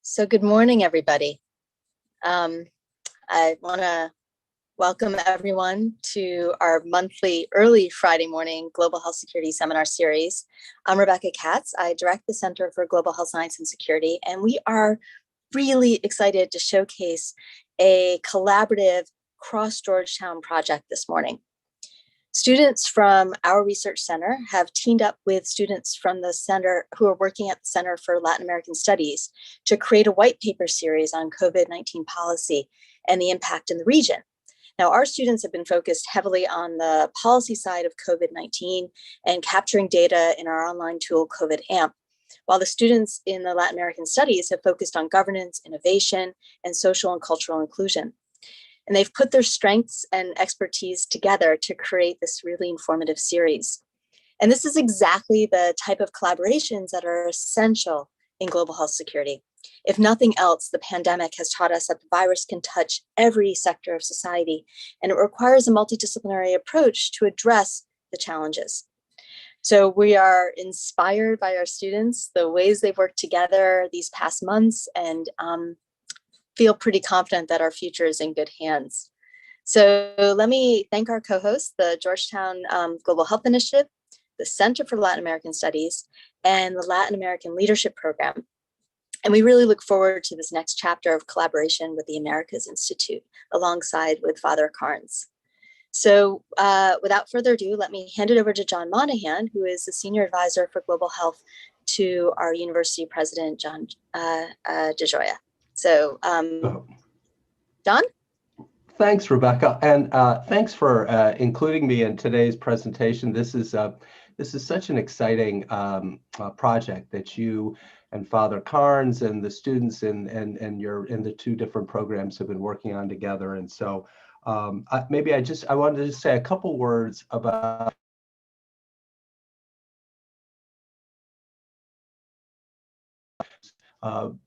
So good morning, everybody. I want to welcome everyone to our monthly early Friday morning Global Health Security Seminar Series. I'm Rebecca Katz. I direct the Center for Global Health Science and Security, and we are really excited to showcase a collaborative cross-Georgetown project this morning. Students from our research center have teamed up with students from the center who are working at the Center for Latin American Studies to create a white paper series on COVID-19 policy and the impact in the region. Now, our students have been focused heavily on the policy side of COVID-19 and capturing data in our online tool, COVID AMP, while the students in the Latin American Studies have focused on governance, innovation, and social and cultural inclusion. And they've put their strengths and expertise together to create this really informative series. And this is exactly the type of collaborations that are essential in global health security. If nothing else, the pandemic has taught us that the virus can touch every sector of society, and it requires a multidisciplinary approach to address the challenges. So we are inspired by our students, the ways they've worked together these past months, and feel pretty confident that our future is in good hands. So let me thank our co-hosts, the Georgetown Global Health Initiative, the Center for Latin American Studies, and the Latin American Leadership Program. And we really look forward to this next chapter of collaboration with the Americas Institute, alongside with Father Carnes. So without further ado, let me hand it over to John Monahan, who is the Senior Advisor for Global Health to our University President, John DeGioia. So, John? Thanks, Rebecca, and thanks for including me in today's presentation. This is such an exciting project that you and Father Carnes and the students and you're in the two different programs have been working on together. And so I wanted to just say a couple words about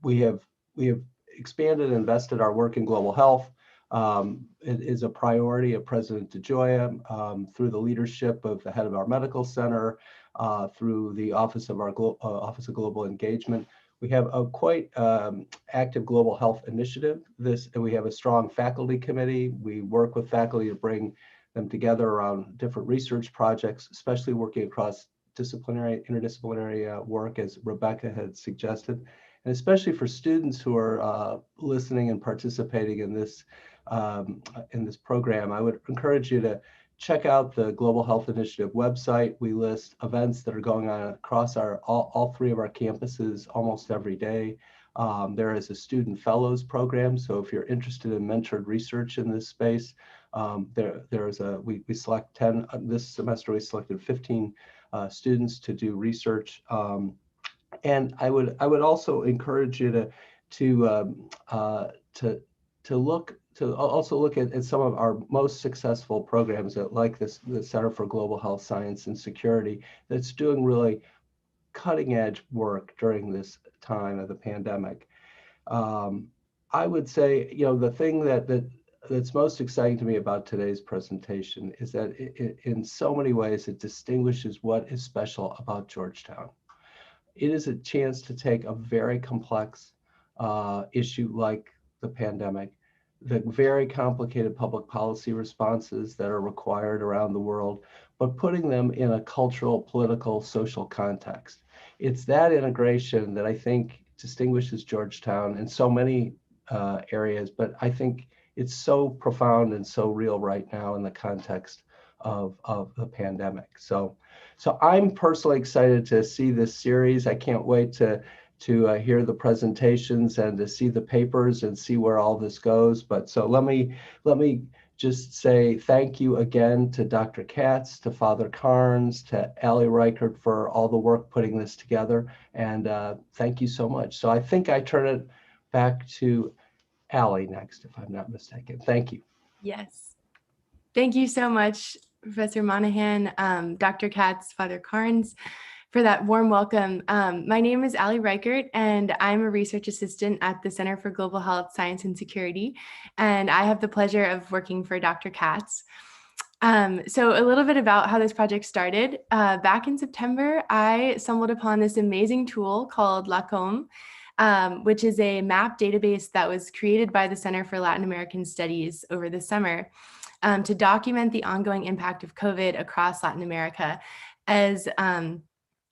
we have expanded and invested our work in global health. It is a priority of President DeGioia through the leadership of the head of our medical center, through the Office of Office of Global Engagement. We have a quite active global health initiative. And we have a strong faculty committee. We work with faculty to bring them together around different research projects, especially working across interdisciplinary work, as Rebecca had suggested. And especially for students who are listening and participating in this program, I would encourage you to check out the Global Health Initiative website. We list events that are going on across all three of our campuses almost every day. There is a student fellows program, so if you're interested in mentored research in this space, we select 10 this semester. We selected 15 students to do research. And I would also encourage you to look at some of our most successful programs like the Center for Global Health Science and Security that's doing really cutting edge work during this time of the pandemic. I would say, the thing that's most exciting to me about today's presentation is that in so many ways it distinguishes what is special about Georgetown. It is a chance to take a very complex issue like the pandemic, the very complicated public policy responses that are required around the world, but putting them in a cultural, political, social context. It's that integration that I think distinguishes Georgetown in so many areas, but I think it's so profound and so real right now in the context of the pandemic. So I'm personally excited to see this series. I can't wait to hear the presentations and to see the papers and see where all this goes. But so let me just say thank you again to Dr. Katz, to Father Carnes, to Ali Reichert for all the work putting this together. And thank you so much. So I think I turn it back to Ali next, if I'm not mistaken. Thank you. Yes. Thank you so much, Professor Monahan, Dr. Katz, Father Carnes, for that warm welcome. My name is Ali Reichert, and I'm a research assistant at the Center for Global Health, Science and Security, and I have the pleasure of working for Dr. Katz. So a little bit about how this project started. Back in September, I stumbled upon this amazing tool called Lacom, which is a map database that was created by the Center for Latin American Studies over the summer to document the ongoing impact of COVID across Latin America, as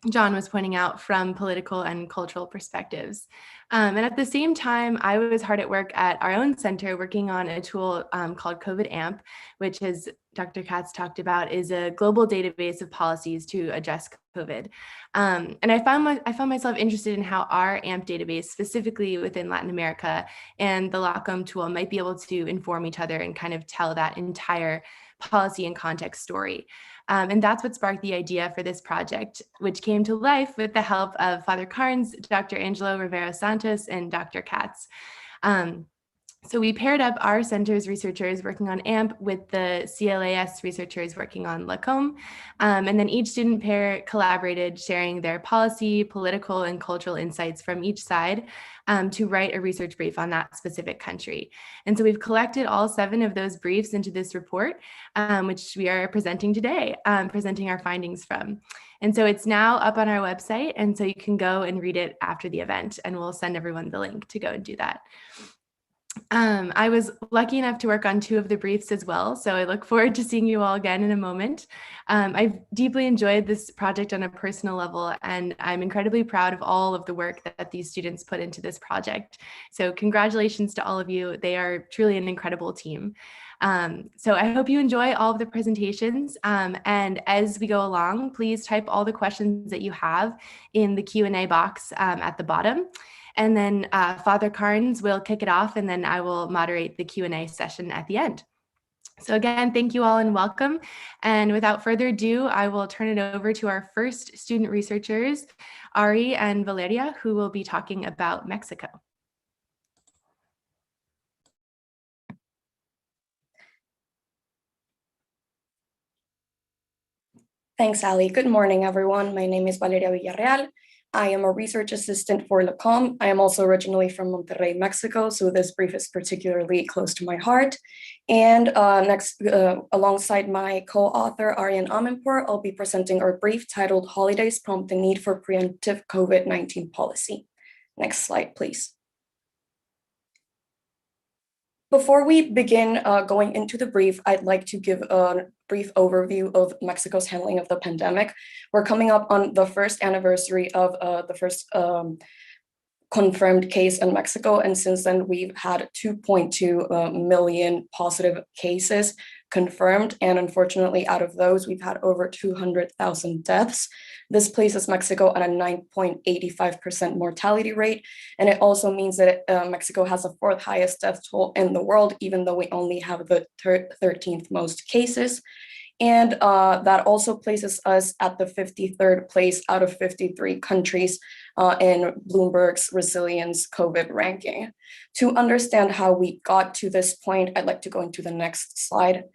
John was pointing out, from political and cultural perspectives. And at the same time, I was hard at work at our own center working on a tool called COVID-AMP, which, as Dr. Katz talked about, is a global database of policies to address COVID. And I found myself interested in how our AMP database, specifically within Latin America, and the LACOM tool might be able to inform each other and kind of tell that entire policy and context story. And that's what sparked the idea for this project, which came to life with the help of Father Carnes, Dr. Angelo Rivera Santos, and Dr. Katz. So we paired up our center's researchers working on AMP with the CLAS researchers working on LACOM. And then each student pair collaborated, sharing their policy, political, and cultural insights from each side to write a research brief on that specific country. And so we've collected all 7 of those briefs into this report, which we are presenting today, presenting our findings from. And so it's now up on our website, and so you can go and read it after the event, and we'll send everyone the link to go and do that. I was lucky enough to work on 2 of the briefs as well, so I look forward to seeing you all again in a moment. I've deeply enjoyed this project on a personal level, and I'm incredibly proud of all of the work that these students put into this project. So congratulations to all of you. They are truly an incredible team. So I hope you enjoy all of the presentations, and as we go along, please type all the questions that you have in the Q&A box at the bottom. And then Father Carnes will kick it off, and then I will moderate the Q&A session at the end. So again, thank you all and welcome. And without further ado, I will turn it over to our first student researchers, Ari and Valeria, who will be talking about Mexico. Thanks, Ali. Good morning, everyone. My name is Valeria Villarreal. I am a research assistant for LACOM. I am also originally from Monterrey, Mexico, so this brief is particularly close to my heart. And alongside my co-author, Ariane Amanpour, I'll be presenting our brief titled Holidays Prompt the Need for Preemptive COVID-19 Policy. Next slide, please. Before we begin going into the brief, I'd like to give a brief overview of Mexico's handling of the pandemic. We're coming up on the first anniversary of the first confirmed case in Mexico, and since then we've had 2.2 million positive cases confirmed, and unfortunately out of those we've had over 200,000 deaths. This places Mexico at a 9.85% mortality rate, and it also means that Mexico has the 4th highest death toll in the world, even though we only have the 13th most cases. And that also places us at the 53rd place out of 53 countries in Bloomberg's Resilience COVID ranking. To understand how we got to this point, I'd like to go into the next slide.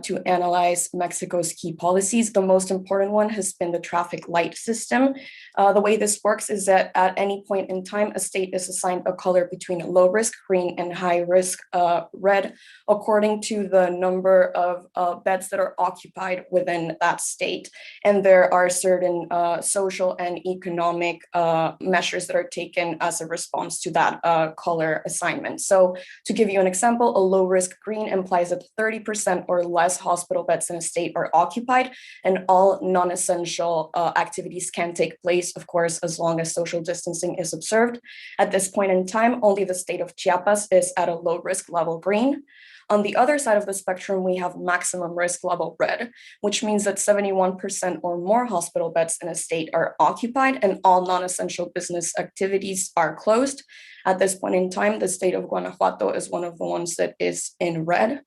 To analyze Mexico's key policies. The most important one has been the traffic light system. The way this works is that at any point in time, a state is assigned a color between low risk, green, and high risk, red, according to the number of beds that are occupied within that state. And there are certain social and economic measures that are taken as a response to that color assignment. So to give you an example, a low risk green implies that 30% or less hospital beds in a state are occupied, and all non-essential activities can take place, of course, as long as social distancing is observed. At this point in time, only the state of Chiapas is at a low risk level green. On the other side of the spectrum, we have maximum risk level red, which means that 71% or more hospital beds in a state are occupied and all non-essential business activities are closed. At this point in time, the state of Guanajuato is one of the ones that is in red.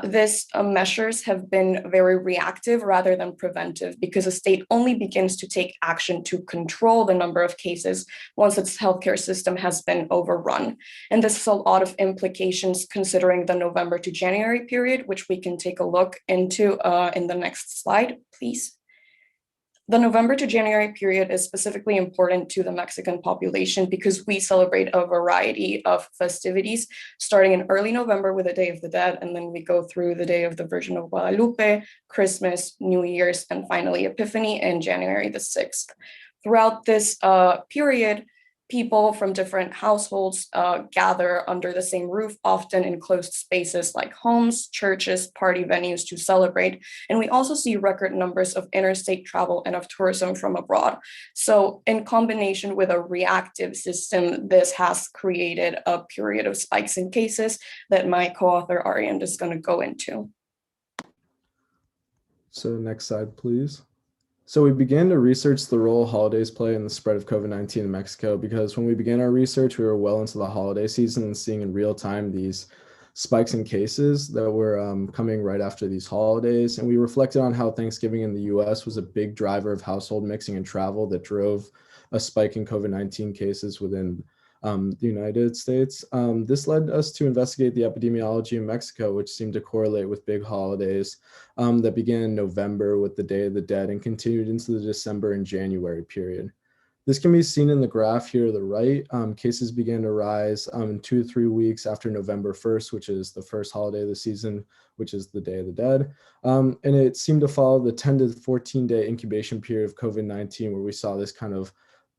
These measures have been very reactive rather than preventive, because a state only begins to take action to control the number of cases once its healthcare system has been overrun. And this has a lot of implications considering the November to January period, which we can take a look into in the next slide, please. The November to January period is specifically important to the Mexican population because we celebrate a variety of festivities, starting in early November with the Day of the Dead, and then we go through the Day of the Virgin of Guadalupe, Christmas, New Year's, and finally Epiphany in January the 6th. Throughout this period, people from different households gather under the same roof, often in closed spaces like homes, churches, party venues to celebrate. And we also see record numbers of interstate travel and of tourism from abroad. So in combination with a reactive system, this has created a period of spikes in cases that my co-author Ariane is going to go into. So next slide, please. So we began to research the role holidays play in the spread of COVID-19 in Mexico, because when we began our research, we were well into the holiday season and seeing in real time these spikes in cases that were coming right after these holidays. And we reflected on how Thanksgiving in the US was a big driver of household mixing and travel that drove a spike in COVID-19 cases within the United States. This led us to investigate the epidemiology of Mexico, which seemed to correlate with big holidays that began in November with the Day of the Dead and continued into the December and January period. This can be seen in the graph here to the right. Cases began to rise 2 to 3 weeks after November 1st, which is the first holiday of the season, which is the Day of the Dead. And it seemed to follow the 10 to 14 day incubation period of COVID-19, where we saw this kind of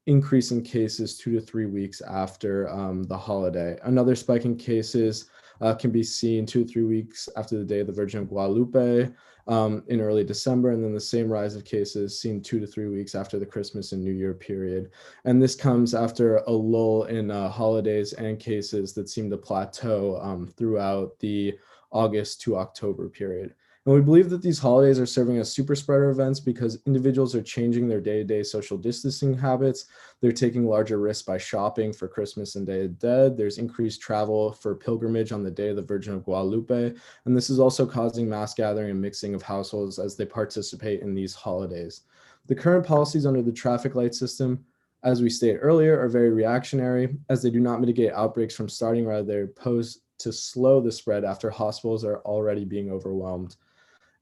increase in cases 2 to 3 weeks after the holiday. Another spike in cases can be seen 2 to 3 weeks after the Day of the Virgin of Guadalupe in early December, and then the same rise of cases seen 2 to 3 weeks after the Christmas and New Year period. And this comes after a lull in holidays and cases that seem to plateau throughout the August to October period. And we believe that these holidays are serving as super spreader events because individuals are changing their day-to-day social distancing habits. They're taking larger risks by shopping for Christmas and Day of the Dead. There's increased travel for pilgrimage on the Day of the Virgin of Guadalupe. And this is also causing mass gathering and mixing of households as they participate in these holidays. The current policies under the traffic light system, as we stated earlier, are very reactionary, as they do not mitigate outbreaks from starting, rather they're posed to slow the spread after hospitals are already being overwhelmed.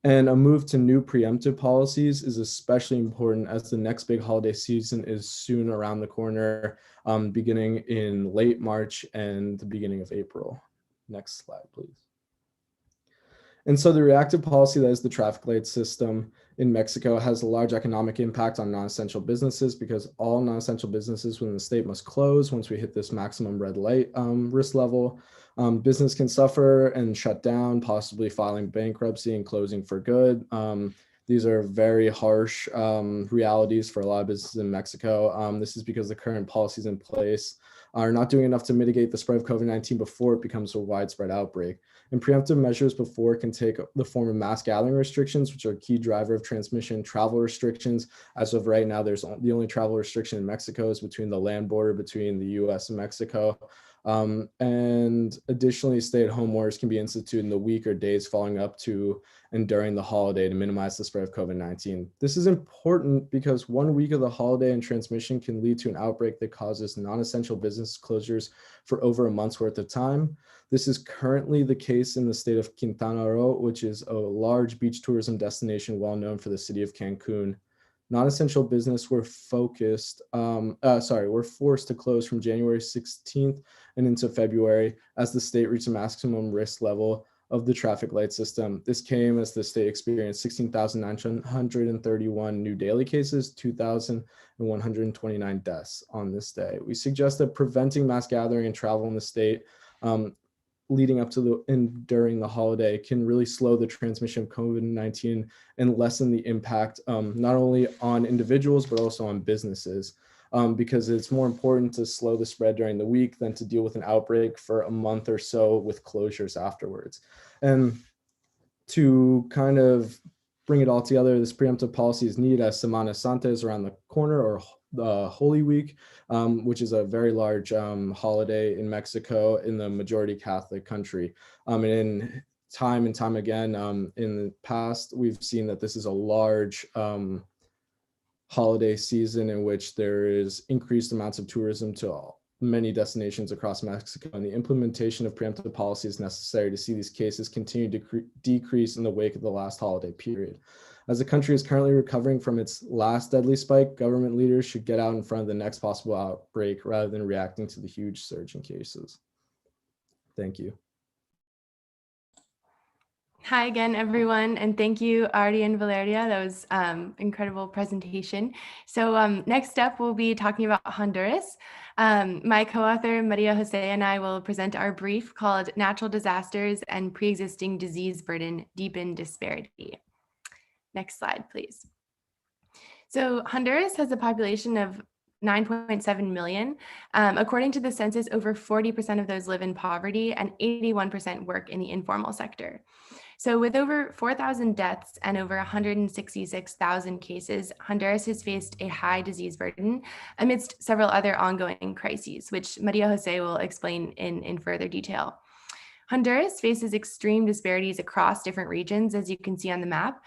And a move to new preemptive policies is especially important as the next big holiday season is soon around the corner, beginning in late March and the beginning of April. Next slide, please. And so the reactive policy that is the traffic light system in Mexico has a large economic impact on non-essential businesses because all non-essential businesses within the state must close once we hit this maximum red light risk level. Business can suffer and shut down, possibly filing bankruptcy and closing for good. These are very harsh realities for a lot of businesses in Mexico. This is because the current policies in place are not doing enough to mitigate the spread of COVID-19 before it becomes a widespread outbreak. And preemptive measures before can take the form of mass gathering restrictions, which are a key driver of transmission, travel restrictions. As of right now, there's the only travel restriction in Mexico is between the land border between the US and Mexico. And additionally, stay-at-home orders can be instituted in the week or days following up to and during the holiday to minimize the spread of COVID-19. This is important because 1 week of the holiday and transmission can lead to an outbreak that causes non-essential business closures for over a month's worth of time. This is currently the case in the state of Quintana Roo, which is a large beach tourism destination well known for the city of Cancun. Non-essential business were forced to close from January 16th and into February as the state reached a maximum risk level of the traffic light system. This came as the state experienced 16,931 new daily cases, 2,129 deaths on this day. We suggest that preventing mass gathering and travel in the state leading up to and during the holiday can really slow the transmission of COVID-19 and lessen the impact not only on individuals, but also on businesses. Because it's more important to slow the spread during the week than to deal with an outbreak for a month or so with closures afterwards. And to kind of bring it all together, this preemptive policy is needed as Semana Santa is around the corner, or the Holy Week, which is a very large holiday in Mexico in the majority Catholic country. And in time and time again, in the past, we've seen that this is a large holiday season in which there is increased amounts of tourism to many destinations across Mexico, and the implementation of preemptive policy is necessary to see these cases continue to decrease in the wake of the last holiday period. As the country is currently recovering from its last deadly spike, government leaders should get out in front of the next possible outbreak rather than reacting to the huge surge in cases. Thank you. Hi again, everyone, and thank you, Artie and Valeria. That was incredible presentation. So next up, we'll be talking about Honduras. My co-author, Maria Jose, and I will present our brief called Natural Disasters and Pre-Existing Disease Burden Deepen Disparity. Next slide, please. So Honduras has a population of 9.7 million. According to the census, over 40% of those live in poverty and 81% work in the informal sector. So with over 4,000 deaths and over 166,000 cases, Honduras has faced a high disease burden amidst several other ongoing crises, which Maria Jose will explain in further detail. Honduras faces extreme disparities across different regions, as you can see on the map,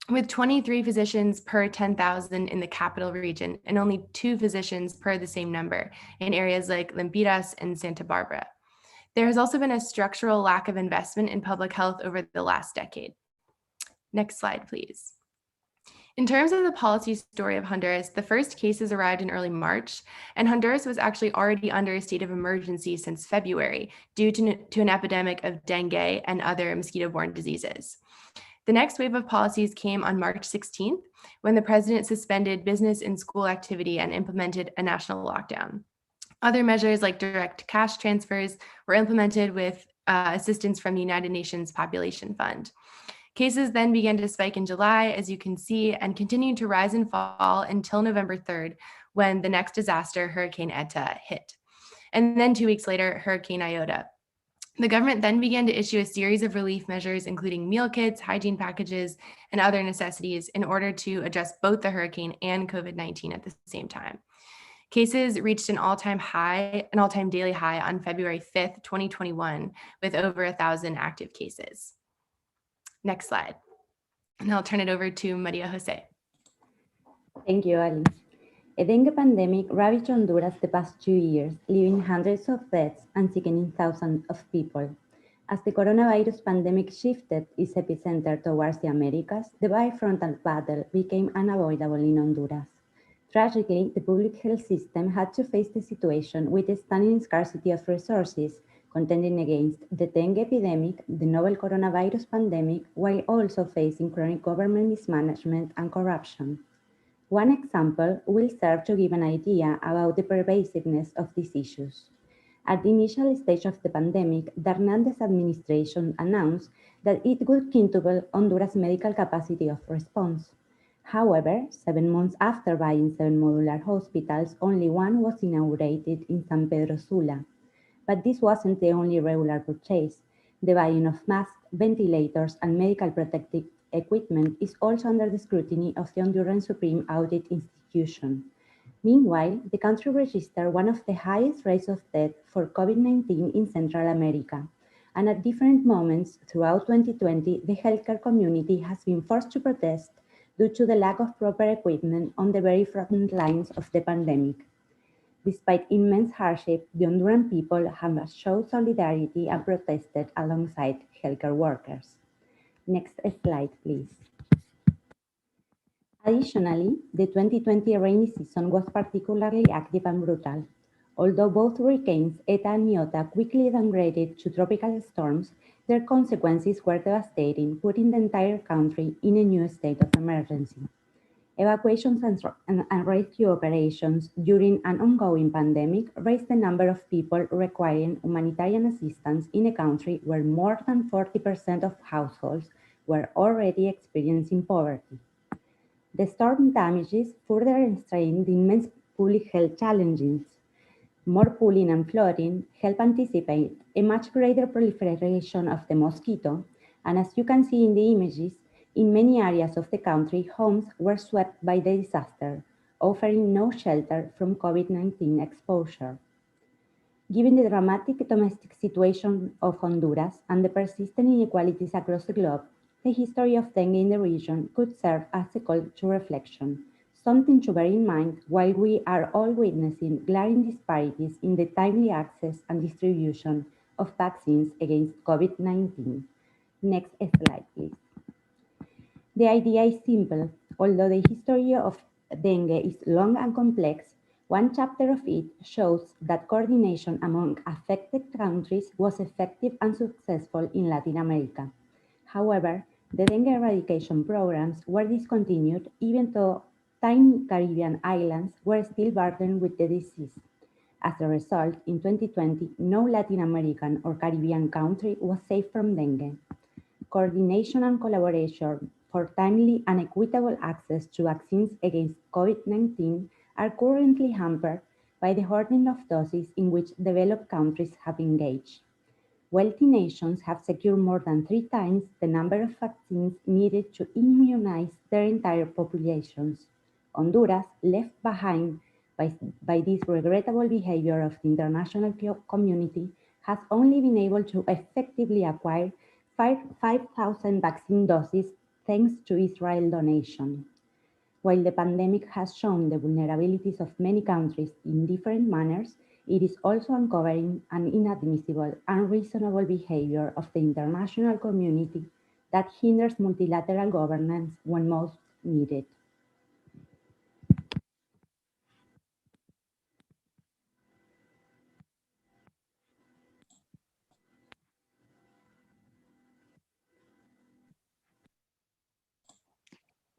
with 23 physicians per 10,000 in the capital region and only 2 physicians per the same number in areas like Lempiras and Santa Barbara. There has also been a structural lack of investment in public health over the last decade. Next slide, please. In terms of the policy story of Honduras, the first cases arrived in early March, and Honduras was actually already under a state of emergency since February due to an epidemic of dengue and other mosquito-borne diseases. The next wave of policies came on March 16th, when the president suspended business and school activity and implemented a national lockdown. Other measures like direct cash transfers were implemented with assistance from the United Nations Population Fund. Cases then began to spike in July, as you can see, and continued to rise and fall until November 3rd, when the next disaster, Hurricane Eta, hit. And then 2 weeks later, Hurricane Iota. The government then began to issue a series of relief measures, including meal kits, hygiene packages, and other necessities in order to address both the hurricane and COVID-19 at the same time. Cases reached an all-time daily high on February 5th, 2021, with over 1,000 active cases. Next slide. And I'll turn it over to Maria Jose. Thank you, Ali. A dengue pandemic ravaged Honduras the past 2 years, leaving hundreds of deaths and sickening thousands of people. As the coronavirus pandemic shifted its epicenter towards the Americas, the bifrontal battle became unavoidable in Honduras. Tragically, the public health system had to face the situation with a stunning scarcity of resources, contending against the dengue epidemic, the novel coronavirus pandemic, while also facing chronic government mismanagement and corruption. One example will serve to give an idea about the pervasiveness of these issues. At the initial stage of the pandemic, the Hernandez administration announced that it would quintuple Honduras' medical capacity of response. However, 7 months after buying 7 modular hospitals, only one was inaugurated in San Pedro Sula. But this wasn't the only regular purchase. The buying of masks, ventilators, and medical protective equipment is also under the scrutiny of the Honduran Supreme Audit Institution. Meanwhile, the country registered one of the highest rates of death for COVID-19 in Central America. And at different moments throughout 2020, the healthcare community has been forced to protest due to the lack of proper equipment on the very front lines of the pandemic. Despite immense hardship, the Honduran people have shown solidarity and protested alongside healthcare workers. Next slide, please. Additionally, the 2020 rainy season was particularly active and brutal. Although both hurricanes, Eta and Iota, quickly downgraded to tropical storms, their consequences were devastating, putting the entire country in a new state of emergency. Evacuations and rescue operations during an ongoing pandemic raised the number of people requiring humanitarian assistance in a country where more than 40% of households were already experiencing poverty. The storm damages further strained the immense public health challenges. More pooling and flooding help anticipate a much greater proliferation of the mosquito, and as you can see in the images, in many areas of the country, homes were swept by the disaster, offering no shelter from COVID-19 exposure. Given the dramatic domestic situation of Honduras and the persistent inequalities across the globe, the history of dengue in the region could serve as a call to reflection, something to bear in mind while we are all witnessing glaring disparities in the timely access and distribution of vaccines against COVID-19. Next slide, please. The idea is simple. Although the history of dengue is long and complex, one chapter of it shows that coordination among affected countries was effective and successful in Latin America. However, the dengue eradication programs were discontinued even though tiny Caribbean islands were still burdened with the disease. As a result, in 2020, no Latin American or Caribbean country was safe from dengue. Coordination and collaboration for timely and equitable access to vaccines against COVID-19 are currently hampered by the hoarding of doses in which developed countries have engaged. Wealthy nations have secured more than 3 times the number of vaccines needed to immunize their entire populations. Honduras, left behind by this regrettable behavior of the international community, has only been able to effectively acquire 5,000 vaccine doses thanks to Israel donation. While the pandemic has shown the vulnerabilities of many countries in different manners, it is also uncovering an inadmissible, unreasonable behavior of the international community that hinders multilateral governance when most needed.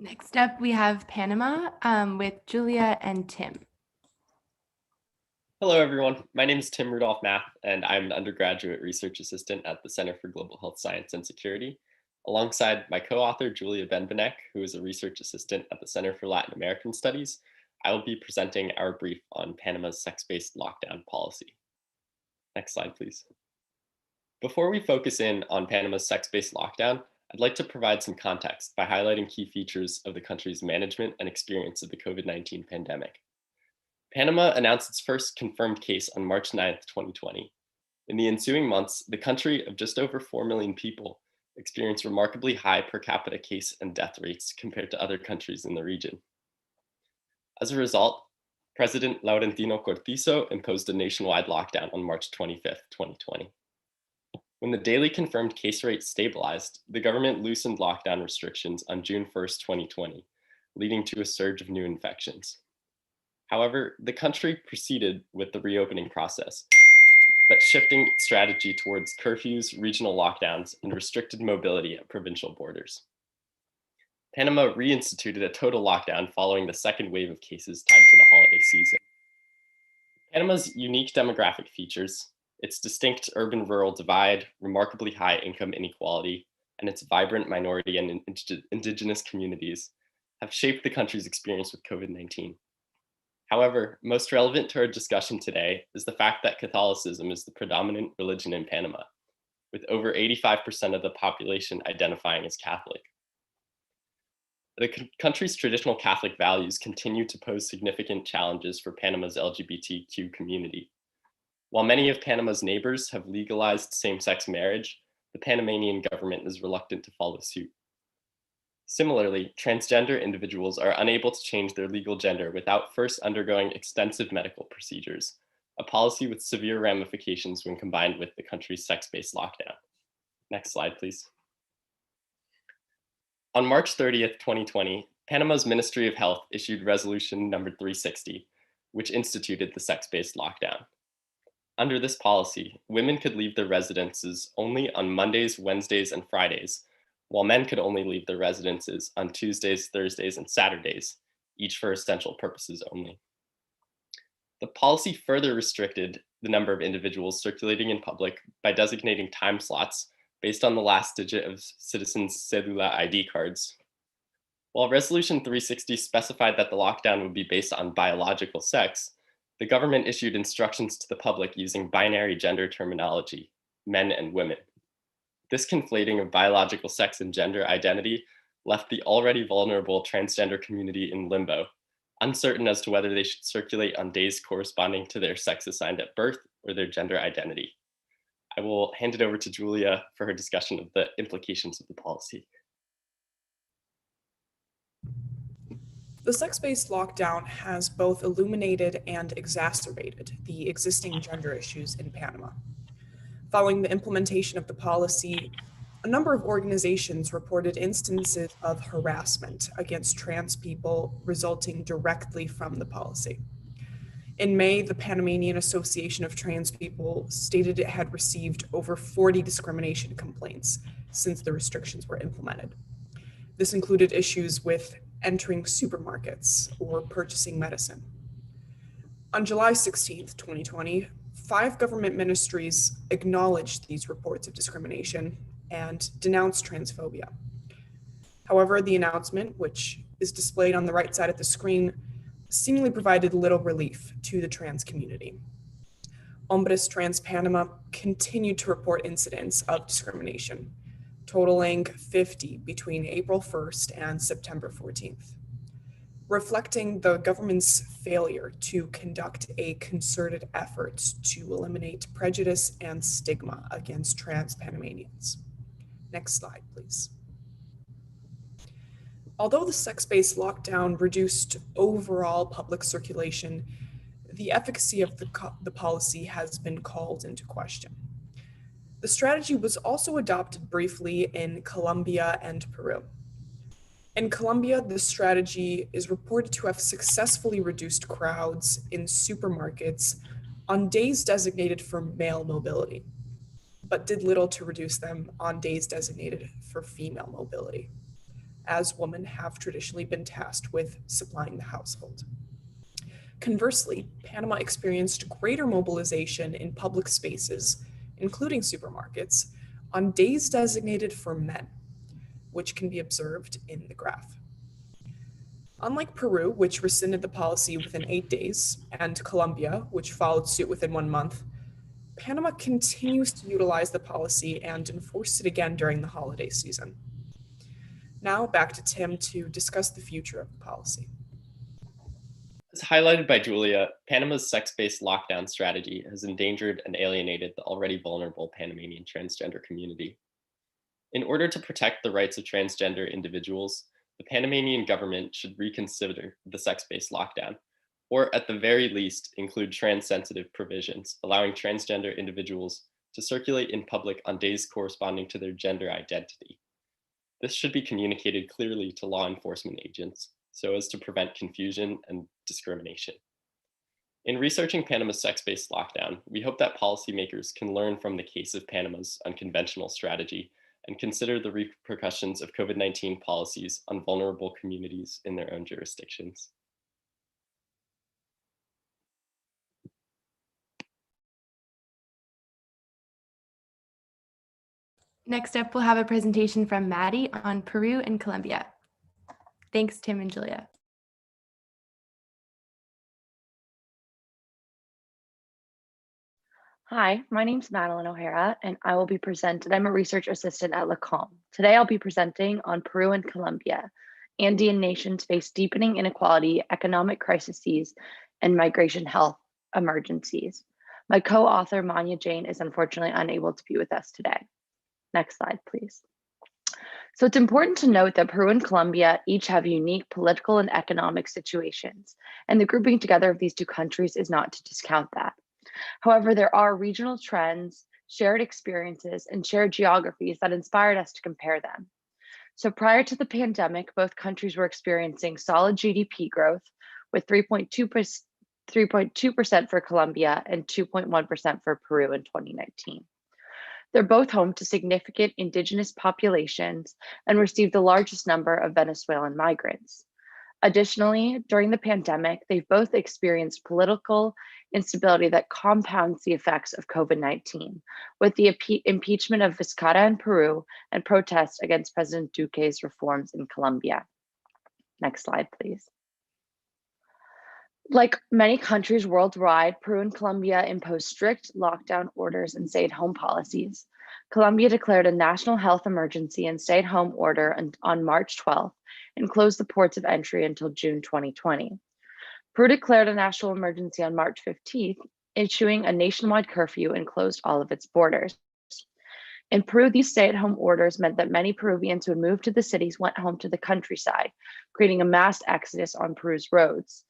Next up, we have Panama with Julia and Tim. Hello, everyone. My name is Tim Rudolph Math, and I'm an undergraduate research assistant at the Center for Global Health Science and Security, alongside my co-author, Julia Benbenek, who is a research assistant at the Center for Latin American Studies. I will be presenting our brief on Panama's sex-based lockdown policy. Next slide, please. Before we focus in on Panama's sex-based lockdown, I'd like to provide some context by highlighting key features of the country's management and experience of the COVID-19 pandemic. Panama announced its first confirmed case on March 9th, 2020. In the ensuing months, the country of just over 4 million people experienced remarkably high per capita case and death rates compared to other countries in the region. As a result, President Laurentino Cortizo imposed a nationwide lockdown on March 25th, 2020. When the daily confirmed case rate stabilized, the government loosened lockdown restrictions on June 1st, 2020, leading to a surge of new infections. However, the country proceeded with the reopening process, but shifting its strategy towards curfews, regional lockdowns, and restricted mobility at provincial borders. Panama reinstituted a total lockdown following the second wave of cases tied to the holiday season. Panama's unique demographic features, its distinct urban-rural divide, remarkably high income inequality, and its vibrant minority and indigenous communities have shaped the country's experience with COVID-19. However, most relevant to our discussion today is the fact that Catholicism is the predominant religion in Panama, with over 85% of the population identifying as Catholic. The country's traditional Catholic values continue to pose significant challenges for Panama's LGBTQ community. While many of Panama's neighbors have legalized same-sex marriage, the Panamanian government is reluctant to follow suit. Similarly, transgender individuals are unable to change their legal gender without first undergoing extensive medical procedures, a policy with severe ramifications when combined with the country's sex-based lockdown. Next slide, please. On March 30th, 2020, Panama's Ministry of Health issued Resolution number 360, which instituted the sex-based lockdown. Under this policy, women could leave their residences only on Mondays, Wednesdays, and Fridays, while men could only leave their residences on Tuesdays, Thursdays, and Saturdays, each for essential purposes only. The policy further restricted the number of individuals circulating in public by designating time slots based on the last digit of citizens' Cedula ID cards. While Resolution 360 specified that the lockdown would be based on biological sex, the government issued instructions to the public using binary gender terminology, men and women. This conflating of biological sex and gender identity left the already vulnerable transgender community in limbo, uncertain as to whether they should circulate on days corresponding to their sex assigned at birth or their gender identity. I will hand it over to Julia for her discussion of the implications of the policy. The sex-based lockdown has both illuminated and exacerbated the existing gender issues in Panama. Following the implementation of the policy, a number of organizations reported instances of harassment against trans people resulting directly from the policy. In May, the Panamanian Association of Trans People stated it had received over 40 discrimination complaints since the restrictions were implemented. This included issues with entering supermarkets or purchasing medicine. On July 16th, 2020, 5 government ministries acknowledged these reports of discrimination and denounced transphobia. However, the announcement, which is displayed on the right side of the screen, seemingly provided little relief to the trans community. Hombres Trans Panama continued to report incidents of discrimination, totaling 50 between April 1st and September 14th, reflecting the government's failure to conduct a concerted effort to eliminate prejudice and stigma against trans Panamanians. Next slide, please. Although the sex-based lockdown reduced overall public circulation, the efficacy of the policy has been called into question. The strategy was also adopted briefly in Colombia and Peru. In Colombia, the strategy is reported to have successfully reduced crowds in supermarkets on days designated for male mobility, but did little to reduce them on days designated for female mobility, as women have traditionally been tasked with supplying the household. Conversely, Panama experienced greater mobilization in public spaces, including supermarkets, on days designated for men, which can be observed in the graph. Unlike Peru, which rescinded the policy within 8 days, and Colombia, which followed suit within 1 month, Panama continues to utilize the policy and enforce it again during the holiday season. Now back to Tim to discuss the future of the policy. As highlighted by Julia, Panama's sex-based lockdown strategy has endangered and alienated the already vulnerable Panamanian transgender community. In order to protect the rights of transgender individuals, the Panamanian government should reconsider the sex-based lockdown, or at the very least include trans-sensitive provisions, allowing transgender individuals to circulate in public on days corresponding to their gender identity. This should be communicated clearly to law enforcement agents so as to prevent confusion and discrimination. In researching Panama's sex-based lockdown, we hope that policymakers can learn from the case of Panama's unconventional strategy and consider the repercussions of COVID-19 policies on vulnerable communities in their own jurisdictions. Next up, we'll have a presentation from Maddie on Peru and Colombia. Thanks, Tim and Julia. Hi, my name's Madeline O'Hara, and I will be presenting. I'm a research assistant at LACOM. Today, I'll be presenting on Peru and Colombia. Andean nations face deepening inequality, economic crises, and migration health emergencies. My co-author, Manya Jane, is unfortunately unable to be with us today. Next slide, please. So it's important to note that Peru and Colombia each have unique political and economic situations, and the grouping together of these two countries is not to discount that. However, there are regional trends, shared experiences, and shared geographies that inspired us to compare them. So prior to the pandemic, both countries were experiencing solid GDP growth with 3.2% for Colombia and 2.1% for Peru in 2019. They're both home to significant indigenous populations and received the largest number of Venezuelan migrants. Additionally, during the pandemic, they've both experienced political instability that compounds the effects of COVID-19, with the impeachment of Vizcarra in Peru and protests against President Duque's reforms in Colombia. Next slide, please. Like many countries worldwide, Peru and Colombia imposed strict lockdown orders and stay-at-home policies. Colombia declared a national health emergency and stay-at-home order on March 12th and closed the ports of entry until June 2020. Peru declared a national emergency on March 15th, issuing a nationwide curfew and closed all of its borders. In Peru, these stay-at-home orders meant that many Peruvians who had moved to the cities went home to the countryside, creating a mass exodus on Peru's roads.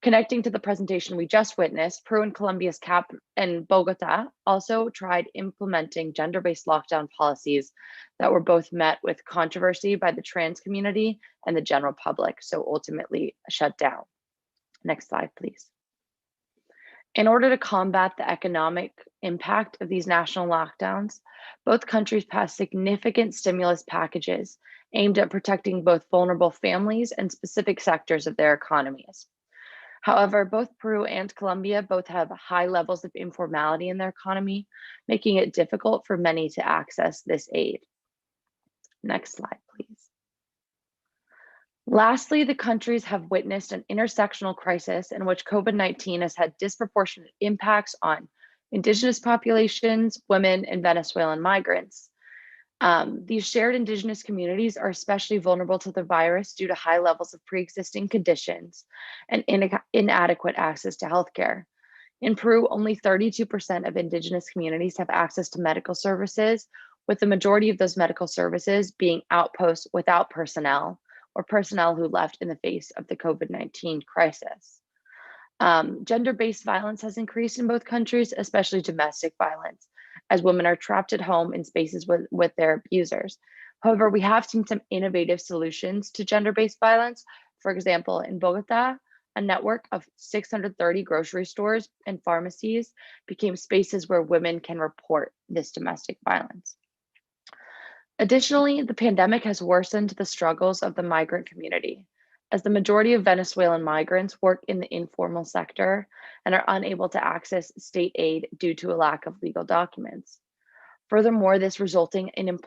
Connecting to the presentation we just witnessed, Peru and Colombia's cap and Bogota also tried implementing gender-based lockdown policies that were both met with controversy by the trans community and the general public, so ultimately shut down. Next slide, please. In order to combat the economic impact of these national lockdowns, both countries passed significant stimulus packages aimed at protecting both vulnerable families and specific sectors of their economies. However, both Peru and Colombia both have high levels of informality in their economy, making it difficult for many to access this aid. Next slide, please. Lastly, the countries have witnessed an intersectional crisis in which COVID-19 has had disproportionate impacts on Indigenous populations, women, and Venezuelan migrants. These shared Indigenous communities are especially vulnerable to the virus due to high levels of pre-existing conditions and inadequate access to healthcare. In Peru, only 32% of Indigenous communities have access to medical services, with the majority of those medical services being outposts without personnel or personnel who left in the face of the COVID-19 crisis. Gender-based violence has increased in both countries, especially domestic violence, as women are trapped at home in spaces with their abusers. However, we have seen some innovative solutions to gender-based violence. For example, in Bogota, a network of 630 grocery stores and pharmacies became spaces where women can report this domestic violence. Additionally, the pandemic has worsened the struggles of the migrant community, as the majority of Venezuelan migrants work in the informal sector and are unable to access state aid due to a lack of legal documents. Furthermore, this resulting in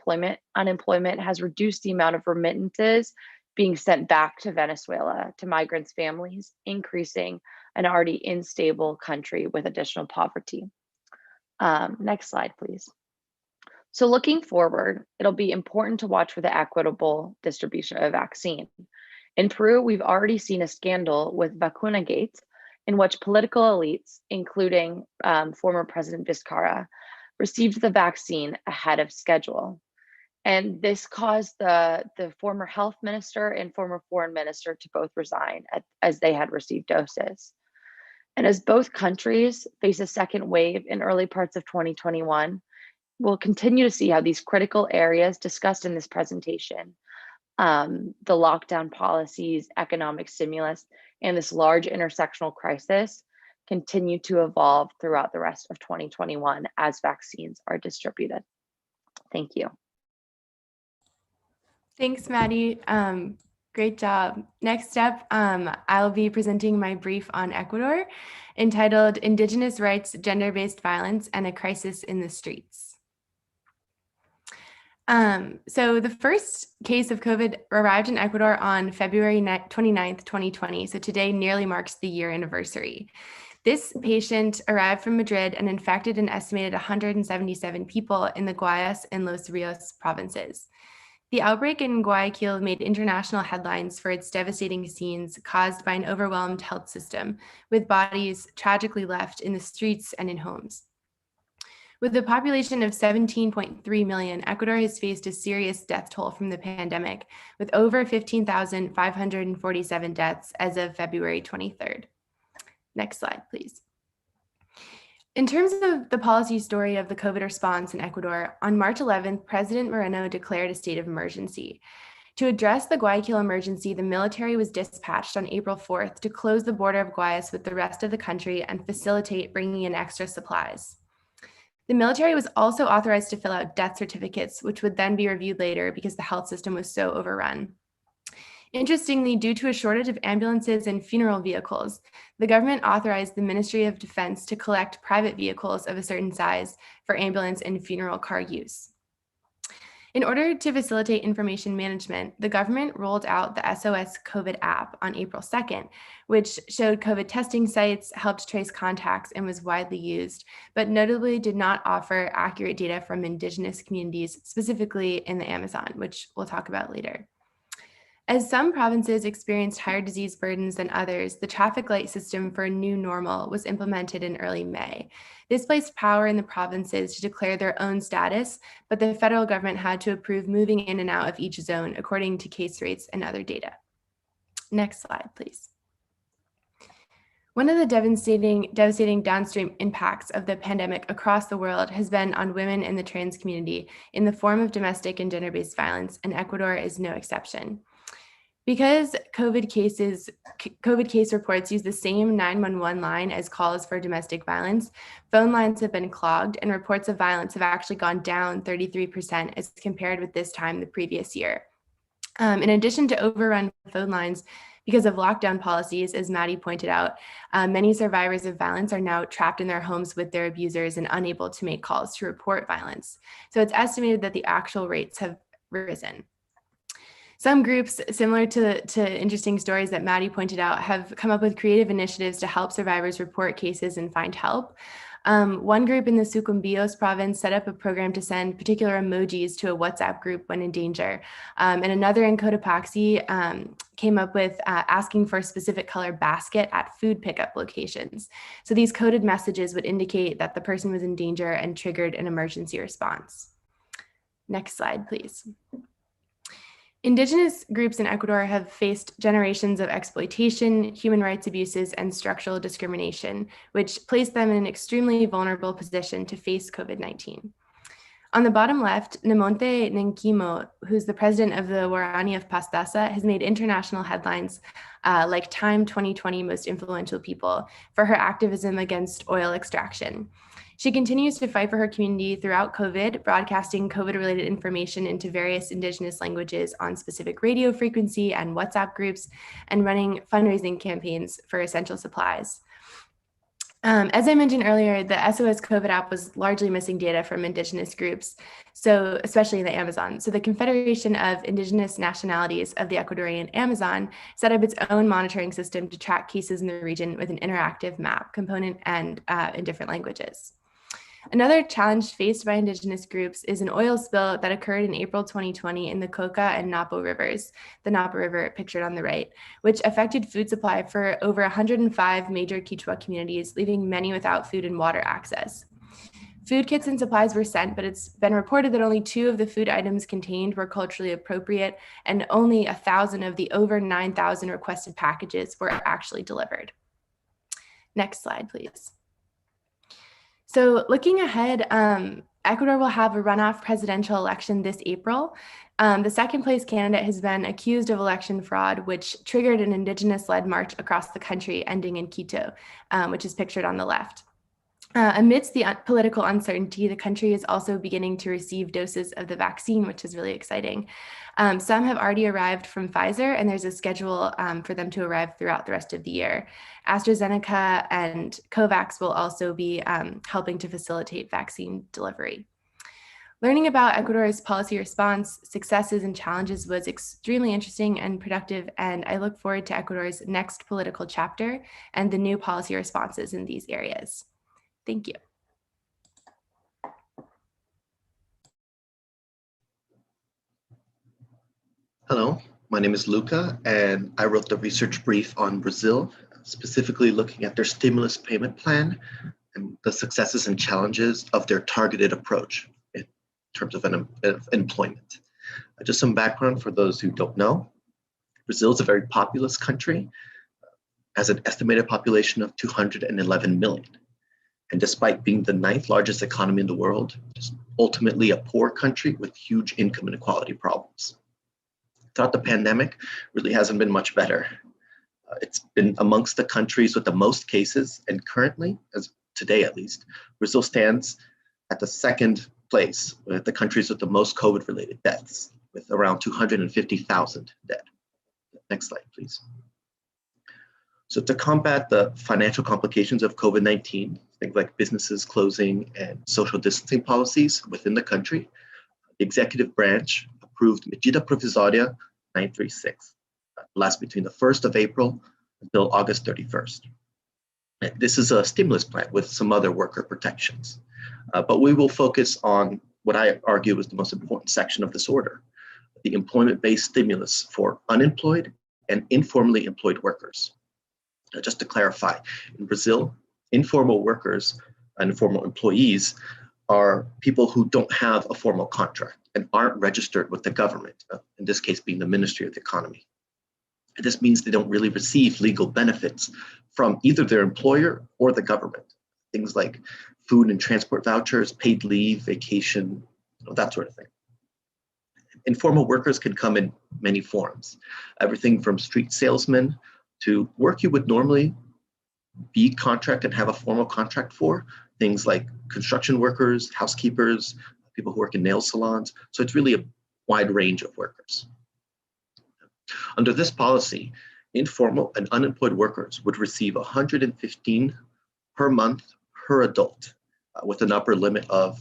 unemployment has reduced the amount of remittances being sent back to Venezuela to migrants' families, increasing an already unstable country with additional poverty. Next slide, please. So looking forward, it'll be important to watch for the equitable distribution of a vaccine. In Peru, we've already seen a scandal with Vaccinagate, in which political elites, including former President Vizcarra, received the vaccine ahead of schedule. And this caused the former health minister and former foreign minister to both resign as they had received doses. And as both countries face a second wave in early parts of 2021, we'll continue to see how these critical areas discussed in this presentation, the lockdown policies, economic stimulus, and this large intersectional crisis continue to evolve throughout the rest of 2021 as vaccines are distributed. Thank you. Thanks, Maddie. Great job. Next up, I'll be presenting my brief on Ecuador, entitled Indigenous Rights, Gender-Based Violence, and a Crisis in the Streets. So the first case of COVID arrived in Ecuador on February 29th, 2020. So today nearly marks the year anniversary. This patient arrived from Madrid and infected an estimated 177 people in the Guayas and Los Rios provinces. The outbreak in Guayaquil made international headlines for its devastating scenes caused by an overwhelmed health system, with bodies tragically left in the streets and in homes. With a population of 17.3 million, Ecuador has faced a serious death toll from the pandemic, with over 15,547 deaths as of February 23rd. Next slide, please. In terms of the policy story of the COVID response in Ecuador, on March 11th, President Moreno declared a state of emergency. To address the Guayaquil emergency, the military was dispatched on April 4th to close the border of Guayas with the rest of the country and facilitate bringing in extra supplies. The military was also authorized to fill out death certificates, which would then be reviewed later because the health system was so overrun. Interestingly, due to a shortage of ambulances and funeral vehicles, the government authorized the Ministry of Defense to collect private vehicles of a certain size for ambulance and funeral car use. In order to facilitate information management, the government rolled out the SOS COVID app on April 2nd, which showed COVID testing sites, helped trace contacts, and was widely used, but notably did not offer accurate data from Indigenous communities, specifically in the Amazon, which we'll talk about later. As some provinces experienced higher disease burdens than others, the traffic light system for a new normal was implemented in early May. This placed power in the provinces to declare their own status, but the federal government had to approve moving in and out of each zone according to case rates and other data. Next slide, please. One of the devastating downstream impacts of the pandemic across the world has been on women in the trans community in the form of domestic and gender-based violence, and Ecuador is no exception. Because COVID case reports use the same 911 line as calls for domestic violence, phone lines have been clogged and reports of violence have actually gone down 33% as compared with this time the previous year. In addition to overrun phone lines because of lockdown policies, as Maddie pointed out, many survivors of violence are now trapped in their homes with their abusers and unable to make calls to report violence. So it's estimated that the actual rates have risen. Some groups, similar to interesting stories that Maddie pointed out, have come up with creative initiatives to help survivors report cases and find help. One group in the Sucumbíos province set up a program to send particular emojis to a WhatsApp group when in danger. And another in Cotopaxi came up with asking for a specific color basket at food pickup locations. So these coded messages would indicate that the person was in danger and triggered an emergency response. Next slide, please. Indigenous groups in Ecuador have faced generations of exploitation, human rights abuses, and structural discrimination, which placed them in an extremely vulnerable position to face COVID-19. On the bottom left, Namonte Nenquimo, who's the president of the Guarani of Pastaza, has made international headlines like Time 2020 Most Influential People for her activism against oil extraction. She continues to fight for her community throughout COVID, broadcasting COVID-related information into various Indigenous languages on specific radio frequency and WhatsApp groups, and running fundraising campaigns for essential supplies. As I mentioned earlier, the SOS COVID app was largely missing data from Indigenous groups, so especially in the Amazon. So the Confederation of Indigenous Nationalities of the Ecuadorian Amazon set up its own monitoring system to track cases in the region with an interactive map component and in different languages. Another challenge faced by Indigenous groups is an oil spill that occurred in April 2020 in the Coca and Napo rivers, the Napo River pictured on the right, which affected food supply for over 105 major Quechua communities, leaving many without food and water access. Food kits and supplies were sent, but it's been reported that only 2 of the food items contained were culturally appropriate, and only 1,000 of the over 9,000 requested packages were actually delivered. Next slide, please. So looking ahead, Ecuador will have a runoff presidential election this April. The second place candidate has been accused of election fraud, which triggered an Indigenous-led march across the country, ending in Quito, which is pictured on the left. Amidst the political uncertainty, the country is also beginning to receive doses of the vaccine, which is really exciting. Some have already arrived from Pfizer, and there's a schedule for them to arrive throughout the rest of the year. AstraZeneca and COVAX will also be helping to facilitate vaccine delivery. Learning about Ecuador's policy response, successes, and challenges was extremely interesting and productive, and I look forward to Ecuador's next political chapter and the new policy responses in these areas. Thank you. Hello, my name is Luca, and I wrote the research brief on Brazil, specifically looking at their stimulus payment plan and the successes and challenges of their targeted approach in terms of employment. Just some background for those who don't know. Brazil is a very populous country, has an estimated population of 211 million. And despite being the 9th largest economy in the world, it's ultimately a poor country with huge income inequality problems. Throughout the pandemic, really hasn't been much better. It's been amongst the countries with the most cases, and currently, as today at least, Brazil stands at the 2nd place with the countries with the most COVID-related deaths, with around 250,000 dead. Next slide, please. So to combat the financial complications of COVID-19, things like businesses closing and social distancing policies within the country, the executive branch approved Medida Provisória 936, lasts between the 1st of April until August 31st. This is a stimulus plan with some other worker protections, but we will focus on what I argue is the most important section of this order, the employment-based stimulus for unemployed and informally employed workers. Just to clarify, in Brazil, informal workers and informal employees are people who don't have a formal contract and aren't registered with the government, in this case being the Ministry of the Economy. This means they don't really receive legal benefits from either their employer or the government. Things like food and transport vouchers, paid leave, vacation, that sort of thing. Informal workers can come in many forms, everything from street salesmen to work you would normally be contracted and have a formal contract for, things like construction workers, housekeepers, people who work in nail salons. So it's really a wide range of workers. Under this policy, informal and unemployed workers would receive $115 per month per adult, with an upper limit of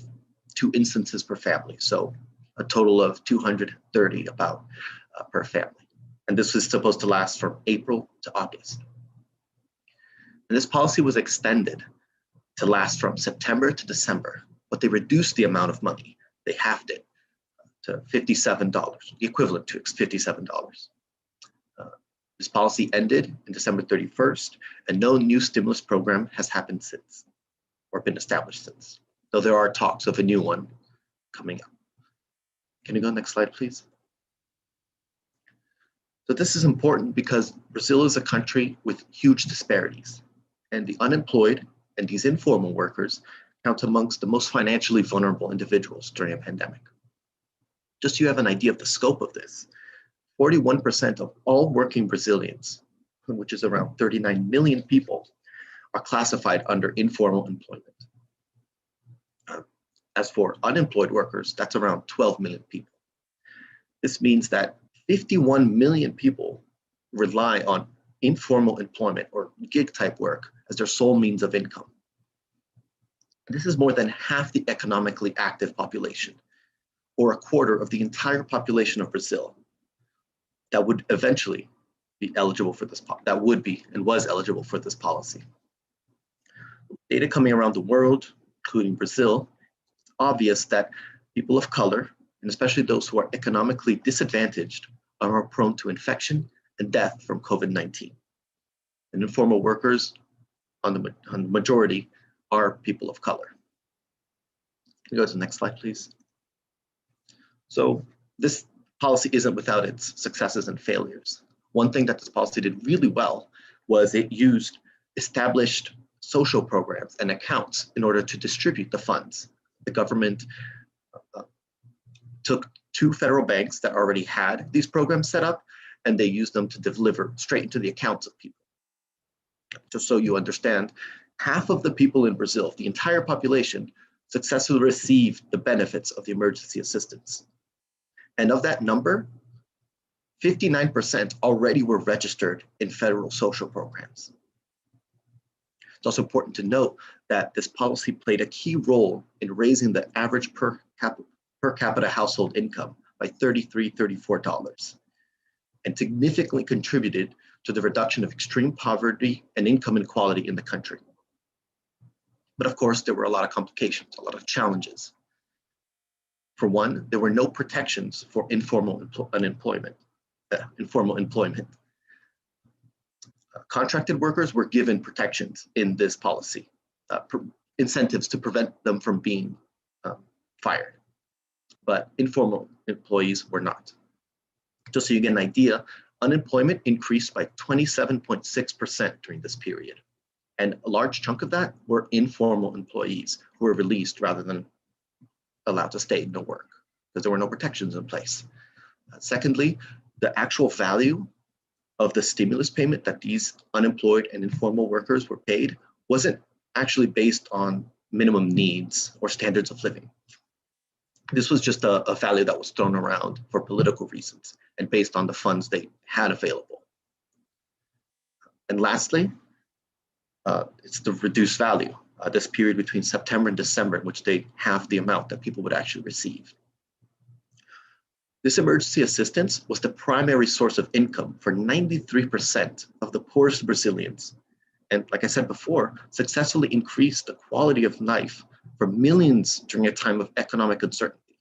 2 instances per family. So a total of 230 about per family. And this was supposed to last from April to August. And this policy was extended to last from September to December, but they reduced the amount of money. They halved it to $57, the equivalent to $57. This policy ended in December 31st, and no new stimulus program has happened since, or been established since, though there are talks of a new one coming up. Can you go next slide, please? So this is important because Brazil is a country with huge disparities, and the unemployed and these informal workers count amongst the most financially vulnerable individuals during a pandemic. Just so you have an idea of the scope of this, 41% of all working Brazilians, which is around 39 million people, are classified under informal employment. As for unemployed workers, that's around 12 million people. This means that 51 million people rely on informal employment or gig type work as their sole means of income. This is more than half the economically active population, or a quarter of the entire population of Brazil that would eventually be eligible for this, that would be and was eligible for this policy. Data coming around the world, including Brazil, it's obvious that people of color, and especially those who are economically disadvantaged, are more prone to infection and death from COVID-19. And informal workers, on the majority, are people of color. Can you go to the next slide, please? So this policy isn't without its successes and failures. One thing that this policy did really well was it used established social programs and accounts in order to distribute the funds. The government took 2 federal banks that already had these programs set up, and they used them to deliver straight into the accounts of people. Just so you understand, half of the people in Brazil, the entire population, successfully received the benefits of the emergency assistance. And of that number, 59% already were registered in federal social programs. It's also important to note that this policy played a key role in raising the average per capita household income by $33, $34, and significantly contributed to the reduction of extreme poverty and income inequality in the country. But of course, there were a lot of complications, a lot of challenges. For one, there were no protections for informal employment. Contracted workers were given protections in this policy, incentives to prevent them from being fired, but informal employees were not. Just so you get an idea, unemployment increased by 27.6% during this period. And a large chunk of that were informal employees who were released rather than allowed to stay and no work because there were no protections in place. Secondly, the actual value of the stimulus payment that these unemployed and informal workers were paid wasn't actually based on minimum needs or standards of living. This was just a value that was thrown around for political reasons and based on the funds they had available. And lastly, it's the reduced value, this period between September and December in which they halved the amount that people would actually receive. This emergency assistance was the primary source of income for 93% of the poorest Brazilians. And like I said before, successfully increased the quality of life for millions during a time of economic uncertainty.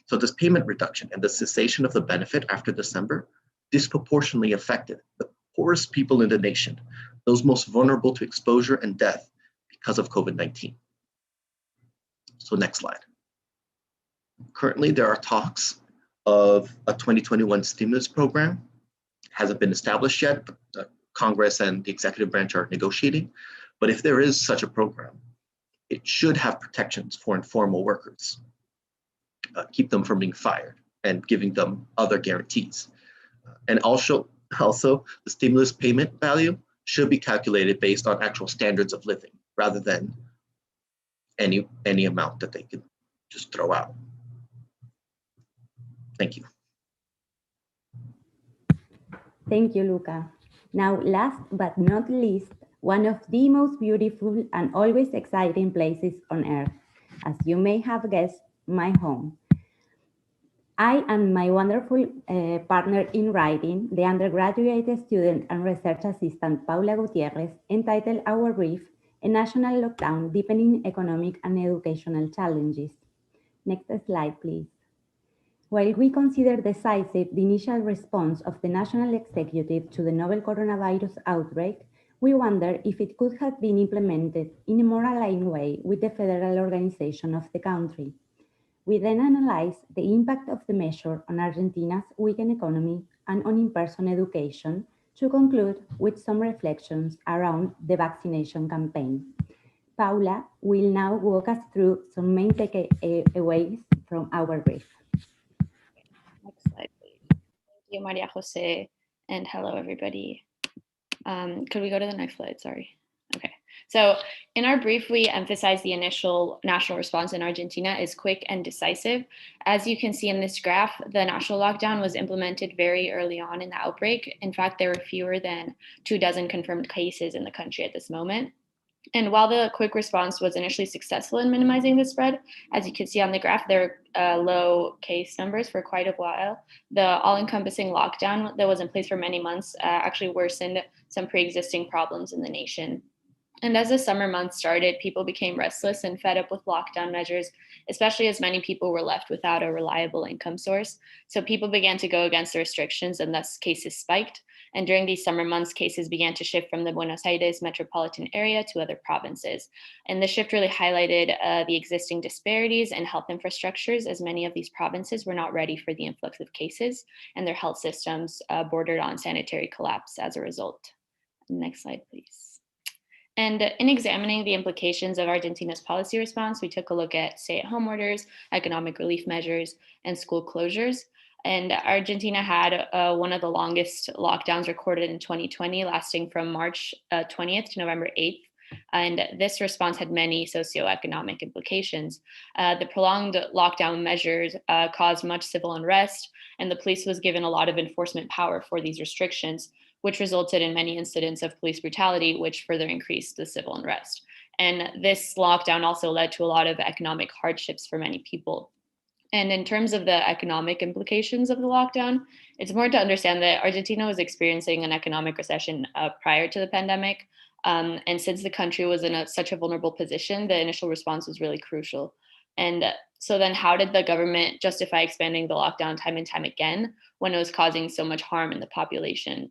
So this payment reduction and the cessation of the benefit after December disproportionately affected the poorest people in the nation, those most vulnerable to exposure and death because of COVID-19. So next slide. Currently, there are talks of a 2021 stimulus program hasn't been established yet. The Congress and the executive branch are negotiating. But if there is such a program, it should have protections for informal workers, keep them from being fired and giving them other guarantees. And also the stimulus payment value should be calculated based on actual standards of living rather than any amount that they could just throw out. Thank you. Thank you, Luca. Now, last but not least, one of the most beautiful and always exciting places on earth, as you may have guessed, my home. I and my wonderful partner in writing, the undergraduate student and research assistant Paula Gutierrez, entitled our brief, A National Lockdown, Deepening Economic and Educational Challenges. Next slide, please. While we consider decisive the initial response of the national executive to the novel coronavirus outbreak, we wonder if it could have been implemented in a more aligned way with the federal organization of the country. We then analyze the impact of the measure on Argentina's weakened economy and on in-person education to conclude with some reflections around the vaccination campaign. Paula will now walk us through some main takeaways from our brief. Next slide, please. Thank you, Maria Jose, and hello, everybody. Could we go to the next slide? Sorry. Okay. So in our brief, we emphasize the initial national response in Argentina is quick and decisive. As you can see in this graph, the national lockdown was implemented very early on in the outbreak. In fact, there were fewer than 24 confirmed cases in the country at this moment. And while the quick response was initially successful in minimizing the spread, as you can see on the graph, there are low case numbers for quite a while. The all-encompassing lockdown that was in place for many months actually worsened some pre-existing problems in the nation. And as the summer months started, people became restless and fed up with lockdown measures, especially as many people were left without a reliable income source. So people began to go against the restrictions and thus cases spiked. And during these summer months, cases began to shift from the Buenos Aires metropolitan area to other provinces. And the shift really highlighted the existing disparities in health infrastructures, as many of these provinces were not ready for the influx of cases, and their health systems bordered on sanitary collapse as a result. Next slide, please. And in examining the implications of Argentina's policy response, we took a look at stay-at-home orders, economic relief measures, and school closures. And Argentina had one of the longest lockdowns recorded in 2020, lasting from March 20th to November 8th. And this response had many socioeconomic implications. The prolonged lockdown measures caused much civil unrest, and the police was given a lot of enforcement power for these restrictions, which resulted in many incidents of police brutality, which further increased the civil unrest. And this lockdown also led to a lot of economic hardships for many people. And in terms of the economic implications of the lockdown, it's important to understand that Argentina was experiencing an economic recession prior to the pandemic. And since the country was in such a vulnerable position, the initial response was really crucial. And so then how did the government justify expanding the lockdown time and time again when it was causing so much harm in the population?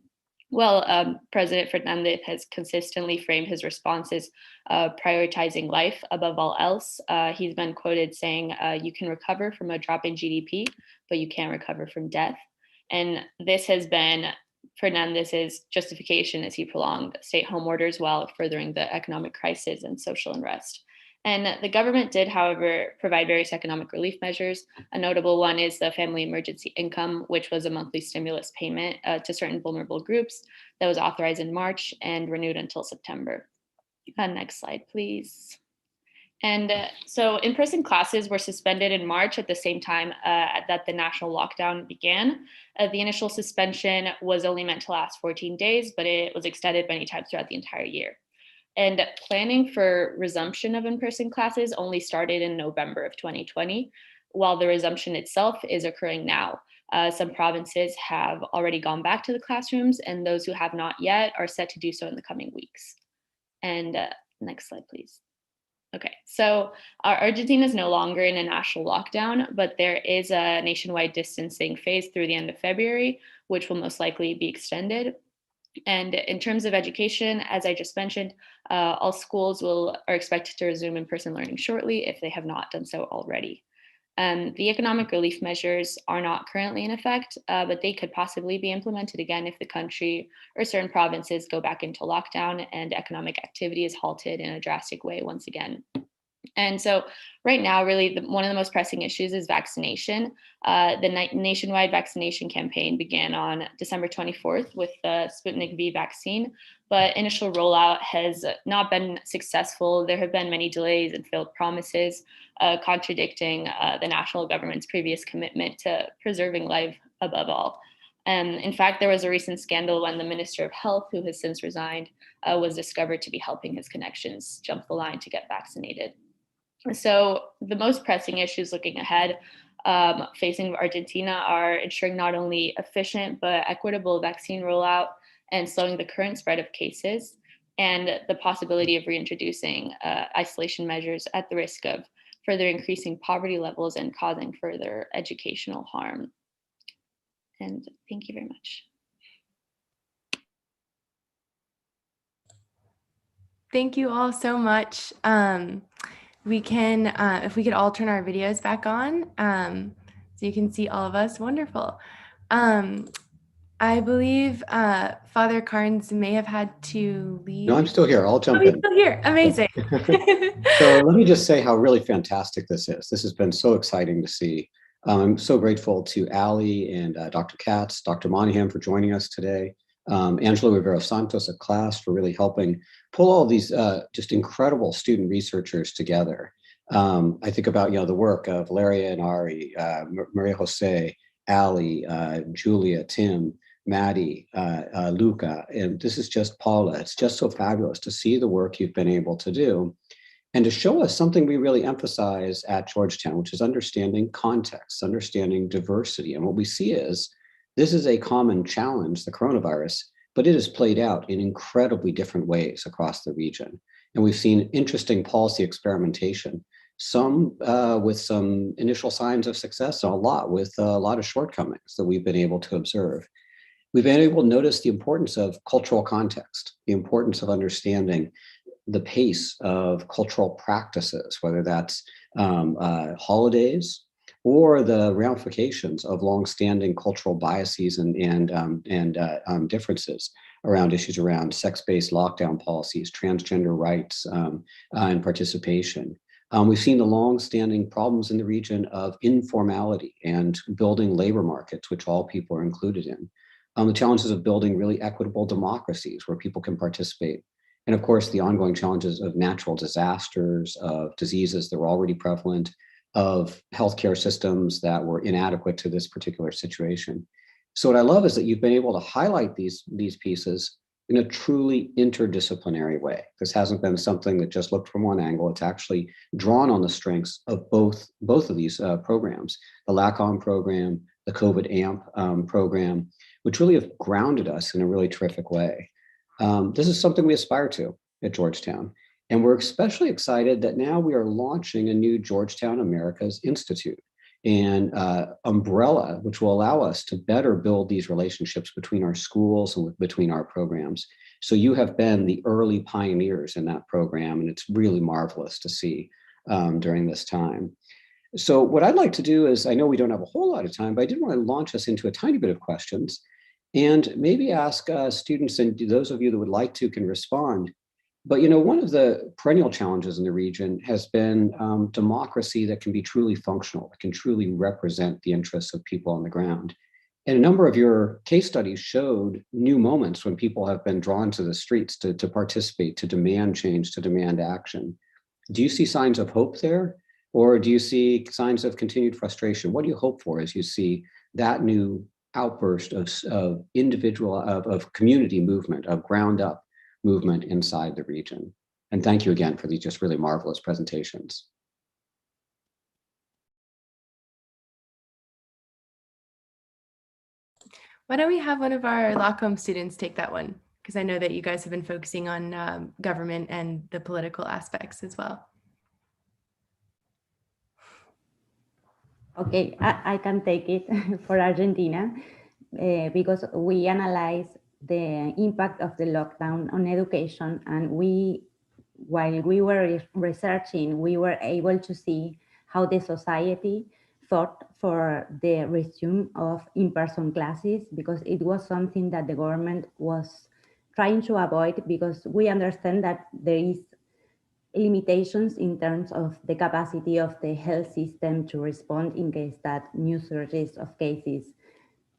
Well, President Fernandez has consistently framed his responses prioritizing life above all else. He's been quoted saying, you can recover from a drop in GDP, but you can't recover from death. And this has been Fernandez's justification as he prolonged stay-at-home orders while furthering the economic crisis and social unrest. And the government did, however, provide various economic relief measures. A notable one is the family emergency income, which was a monthly stimulus payment to certain vulnerable groups that was authorized in March and renewed until September. Next slide, please. And so in-person classes were suspended in March at the same time that the national lockdown began. The initial suspension was only meant to last 14 days, but it was extended many times throughout the entire year. And planning for resumption of in-person classes only started in November of 2020, while the resumption itself is occurring now. Some provinces have already gone back to the classrooms, and those who have not yet are set to do so in the coming weeks. And next slide, please. Okay, so Argentina is no longer in a national lockdown, but there is a nationwide distancing phase through the end of February, which will most likely be extended. And in terms of education, as I just mentioned, all schools are expected to resume in-person learning shortly if they have not done so already. The economic relief measures are not currently in effect, but they could possibly be implemented again if the country or certain provinces go back into lockdown and economic activity is halted in a drastic way once again. And so right now, really, one of the most pressing issues is vaccination. The nationwide vaccination campaign began on December 24th with the Sputnik V vaccine, but initial rollout has not been successful. There have been many delays and failed promises, contradicting the national government's previous commitment to preserving life above all. In fact, there was a recent scandal when the Minister of Health, who has since resigned, was discovered to be helping his connections jump the line to get vaccinated. So the most pressing issues looking ahead facing Argentina are ensuring not only efficient but equitable vaccine rollout and slowing the current spread of cases, and the possibility of reintroducing isolation measures at the risk of further increasing poverty levels and causing further educational harm. And thank you very much. Thank you all so much. We can, if we could all turn our videos back on, so you can see all of us. Wonderful. I believe Father Carnes may have had to leave. No, I'm still here. I'll jump in. Still here. Amazing. So let me just say how really fantastic this is. This has been so exciting to see. I'm so grateful to Ali and Dr. Katz, Dr. Monahan for joining us today. Angela Rivera Santos at class for really helping pull all these just incredible student researchers together. I think about, the work of Valeria and Ari, Maria Jose, Ali, Julia, Tim, Maddie, Luca, and this is just Paula. It's just so fabulous to see the work you've been able to do and to show us something we really emphasize at Georgetown, which is understanding context, understanding diversity. And what we see is this is a common challenge, the coronavirus, but it has played out in incredibly different ways across the region. And we've seen interesting policy experimentation, some with some initial signs of success, and a lot with a lot of shortcomings that we've been able to observe. We've been able to notice the importance of cultural context, the importance of understanding the pace of cultural practices, whether that's holidays, or the ramifications of longstanding cultural biases and differences around issues around sex-based lockdown policies, transgender rights, and participation. We've seen the longstanding problems in the region of informality and building labor markets, which all people are included in. The challenges of building really equitable democracies where people can participate. And of course, the ongoing challenges of natural disasters, of diseases that were already prevalent, of healthcare systems that were inadequate to this particular situation. So what I love is that you've been able to highlight these pieces in a truly interdisciplinary way. This hasn't been something that just looked from one angle. It's actually drawn on the strengths of both of these programs, the LACOM program, the COVID AMP program, which really have grounded us in a really terrific way. This is something we aspire to at Georgetown. And we're especially excited that now we are launching a new Georgetown Americas Institute and umbrella, which will allow us to better build these relationships between our schools and between our programs. So you have been the early pioneers in that program, and it's really marvelous to see during this time. So what I'd like to do is, I know we don't have a whole lot of time, but I did want to launch us into a tiny bit of questions and maybe ask students, and those of you that would like to can respond. But one of the perennial challenges in the region has been democracy that can be truly functional, that can truly represent the interests of people on the ground. And a number of your case studies showed new moments when people have been drawn to the streets to participate, to demand change, to demand action. Do you see signs of hope there? Or do you see signs of continued frustration? What do you hope for as you see that new outburst of individual, of community movement, of ground up movement inside the region? And thank you again for these just really marvelous presentations. Why don't we have one of our LACOM students take that one? Because I know that you guys have been focusing on government and the political aspects as well. Okay, I can take it for Argentina because we analyze the impact of the lockdown on education, and while we were researching, we were able to see how the society fought for the resume of in-person classes because it was something that the government was trying to avoid, because we understand that there is limitations in terms of the capacity of the health system to respond in case that new surges of cases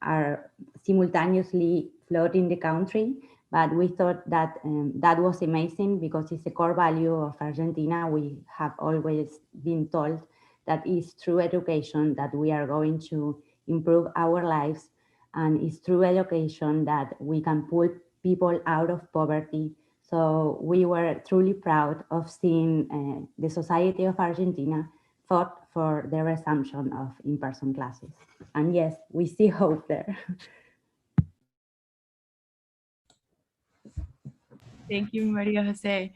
are simultaneously flooding the country. But we thought that that was amazing because it's a core value of Argentina. We have always been told that it's through education that we are going to improve our lives, and it's through education that we can pull people out of poverty. So we were truly proud of seeing the Society of Argentina fought for the resumption of in-person classes. And yes, we see hope there. Thank you, Maria Jose.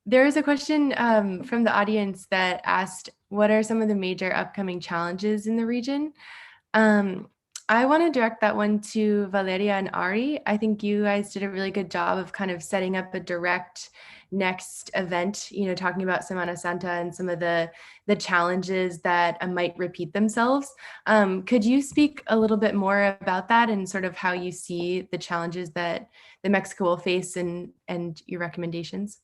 There is a question from the audience that asked, what are some of the major upcoming challenges in the region? I want to direct that one to Valeria and Ari. I think you guys did a really good job of kind of setting up a direct next event, you know, talking about Semana Santa and some of the challenges that might repeat themselves. Could you speak a little bit more about that and sort of how you see the challenges that Mexico will face and your recommendations?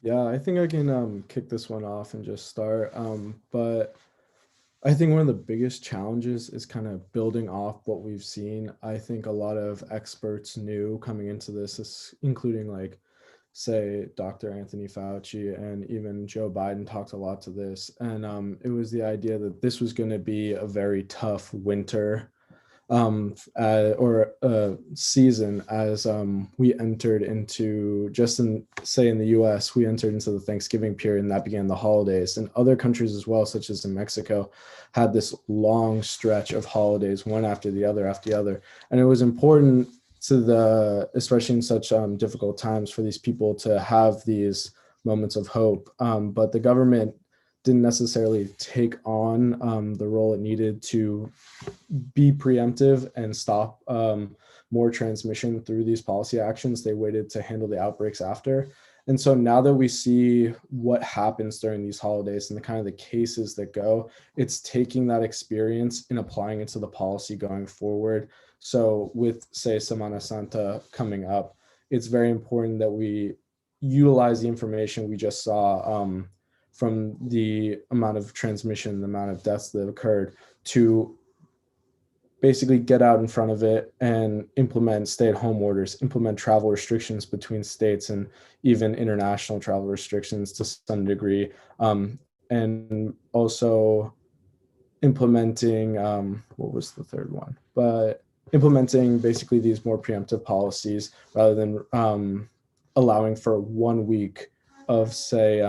Yeah, I think I can kick this one off and just start. But I think one of the biggest challenges is kind of building off what we've seen. I think a lot of experts knew coming into this, including like, say, Dr. Anthony Fauci and even Joe Biden talked a lot to this. And it was the idea that this was going to be a very tough winter or season as we entered into, say in the US, we entered into the Thanksgiving period and that began the holidays. And other countries as well, such as in Mexico, had this long stretch of holidays, one after the other after the other. And it was important to especially in such difficult times, for these people to have these moments of hope. But the government didn't necessarily take on the role it needed to be preemptive and stop more transmission through these policy actions. They waited to handle the outbreaks after. And so now that we see what happens during these holidays and the kind of the cases that go, it's taking that experience and applying it to the policy going forward. So with, say, Semana Santa coming up, it's very important that we utilize the information we just saw from the amount of transmission, the amount of deaths that occurred, to basically get out in front of it and implement stay-at-home orders, implement travel restrictions between states and even international travel restrictions to some degree, and also implementing, what was the third one? But implementing basically these more preemptive policies rather than allowing for 1 week of, say,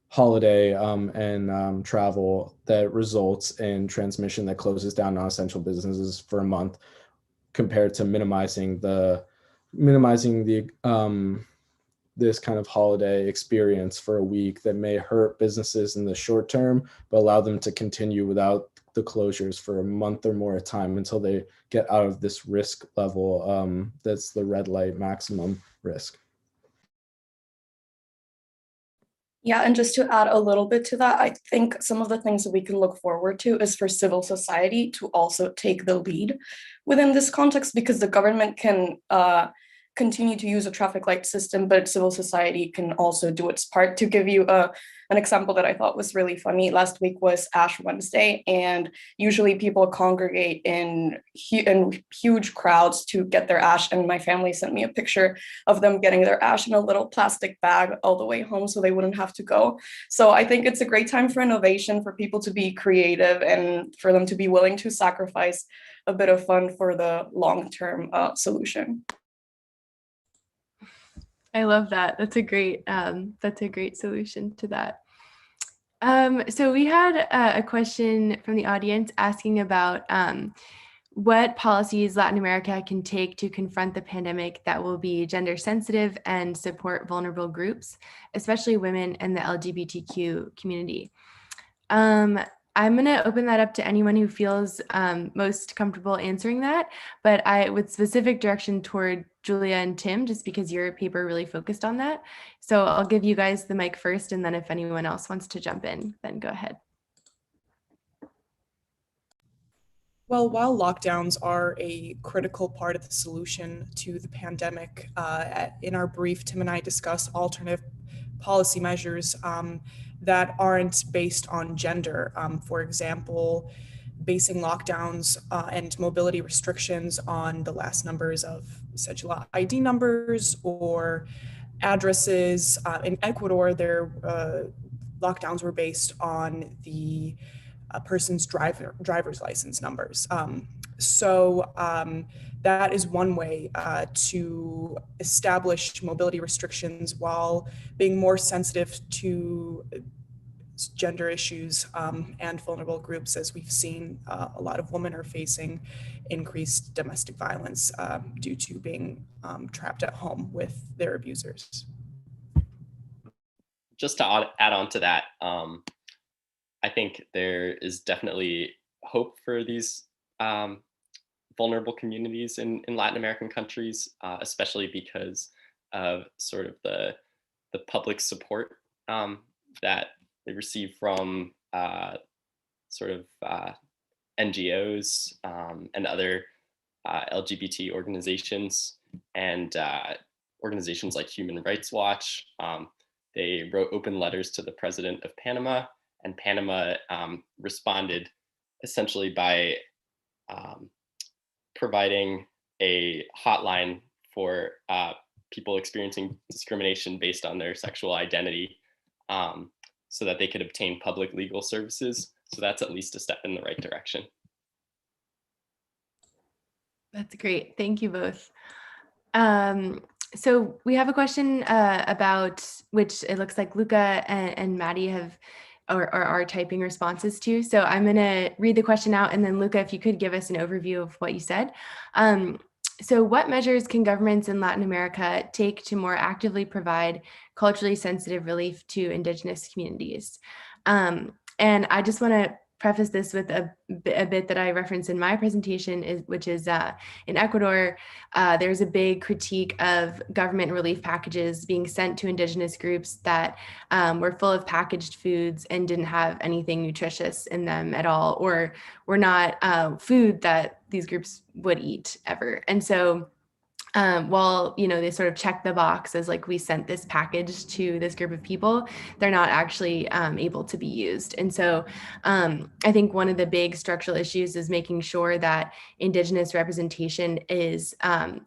holiday and travel that results in transmission that closes down non-essential businesses for a month, compared to minimizing the this kind of holiday experience for a week that may hurt businesses in the short term, but allow them to continue without the closures for a month or more at a time until they get out of this risk level. That's the red light maximum risk. Yeah, and just to add a little bit to that, I think some of the things that we can look forward to is for civil society to also take the lead within this context, because the government can continue to use a traffic light system, but civil society can also do its part. To give you an example that I thought was really funny, last week was Ash Wednesday, and usually people congregate in huge crowds to get their ash, and my family sent me a picture of them getting their ash in a little plastic bag all the way home so they wouldn't have to go. So I think it's a great time for innovation, for people to be creative, and for them to be willing to sacrifice a bit of fun for the long-term solution. I love that. That's a great solution to that. So we had a question from the audience asking about what policies Latin America can take to confront the pandemic that will be gender sensitive and support vulnerable groups, especially women and the LGBTQ community. I'm going to open that up to anyone who feels most comfortable answering that, but with specific direction toward Julia and Tim, just because your paper really focused on that. So I'll give you guys the mic first, and then if anyone else wants to jump in, then go ahead. Well, while lockdowns are a critical part of the solution to the pandemic, in our brief, Tim and I discussed alternative policy measures that aren't based on gender. For example, basing lockdowns and mobility restrictions on the last numbers of cedula ID numbers or addresses. In Ecuador, their lockdowns were based on the person's driver's license numbers. That is one way to establish mobility restrictions while being more sensitive to gender issues and vulnerable groups, as we've seen a lot of women are facing increased domestic violence due to being trapped at home with their abusers. Just to add on to that, I think there is definitely hope for these vulnerable communities in Latin American countries, especially because of sort of the public support that they receive from NGOs and other LGBT organizations and organizations like Human Rights Watch. They wrote open letters to the president of Panama, and Panama responded essentially by providing a hotline for people experiencing discrimination based on their sexual identity so that they could obtain public legal services. So that's at least a step in the right direction. That's great. Thank you both. So we have a question about which it looks like Luca and Maddie have or are typing responses to. So I'm going to read the question out, and then Luca, if you could give us an overview of what you said. So what measures can governments in Latin America take to more actively provide culturally sensitive relief to Indigenous communities? And I just want to preface this with a bit that I referenced in my presentation, which is in Ecuador, there's a big critique of government relief packages being sent to Indigenous groups that were full of packaged foods and didn't have anything nutritious in them at all, or were not food that these groups would eat ever. And so while, they sort of check the box as like, we sent this package to this group of people, they're not actually able to be used. And so I think one of the big structural issues is making sure that Indigenous representation is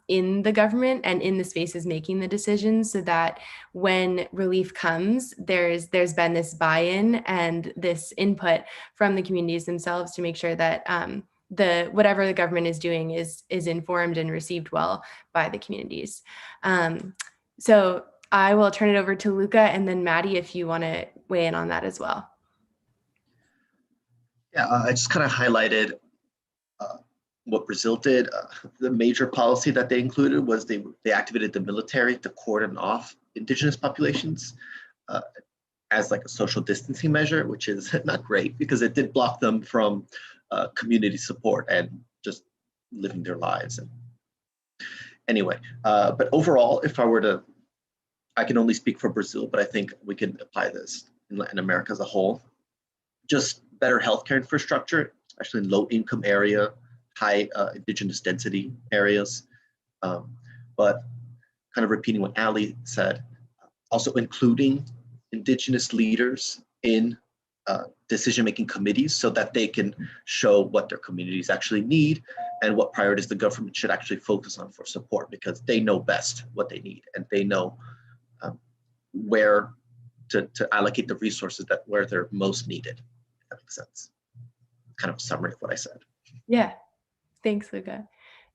in the government and in the spaces making the decisions, so that when relief comes, there's been this buy-in and this input from the communities themselves to make sure that whatever the government is doing is informed and received well by the communities. So I will turn it over to Luca, and then Maddie, if you want to weigh in on that as well. Yeah, I just kind of highlighted what Brazil did. The major policy that they included was they activated the military to cordon off Indigenous populations as like a social distancing measure, which is not great because it did block them from community support and just living their lives. And anyway, but overall, if I can only speak for Brazil, but I think we can apply this in Latin America as a whole. Just better healthcare infrastructure, especially in low-income area, high Indigenous density areas. But kind of repeating what Ali said, also including Indigenous leaders in decision-making committees so that they can show what their communities actually need and what priorities the government should actually focus on for support, because they know best what they need and they know where to allocate the resources where they're most needed. If that makes sense. Kind of a summary of what I said. Yeah, thanks, Luca.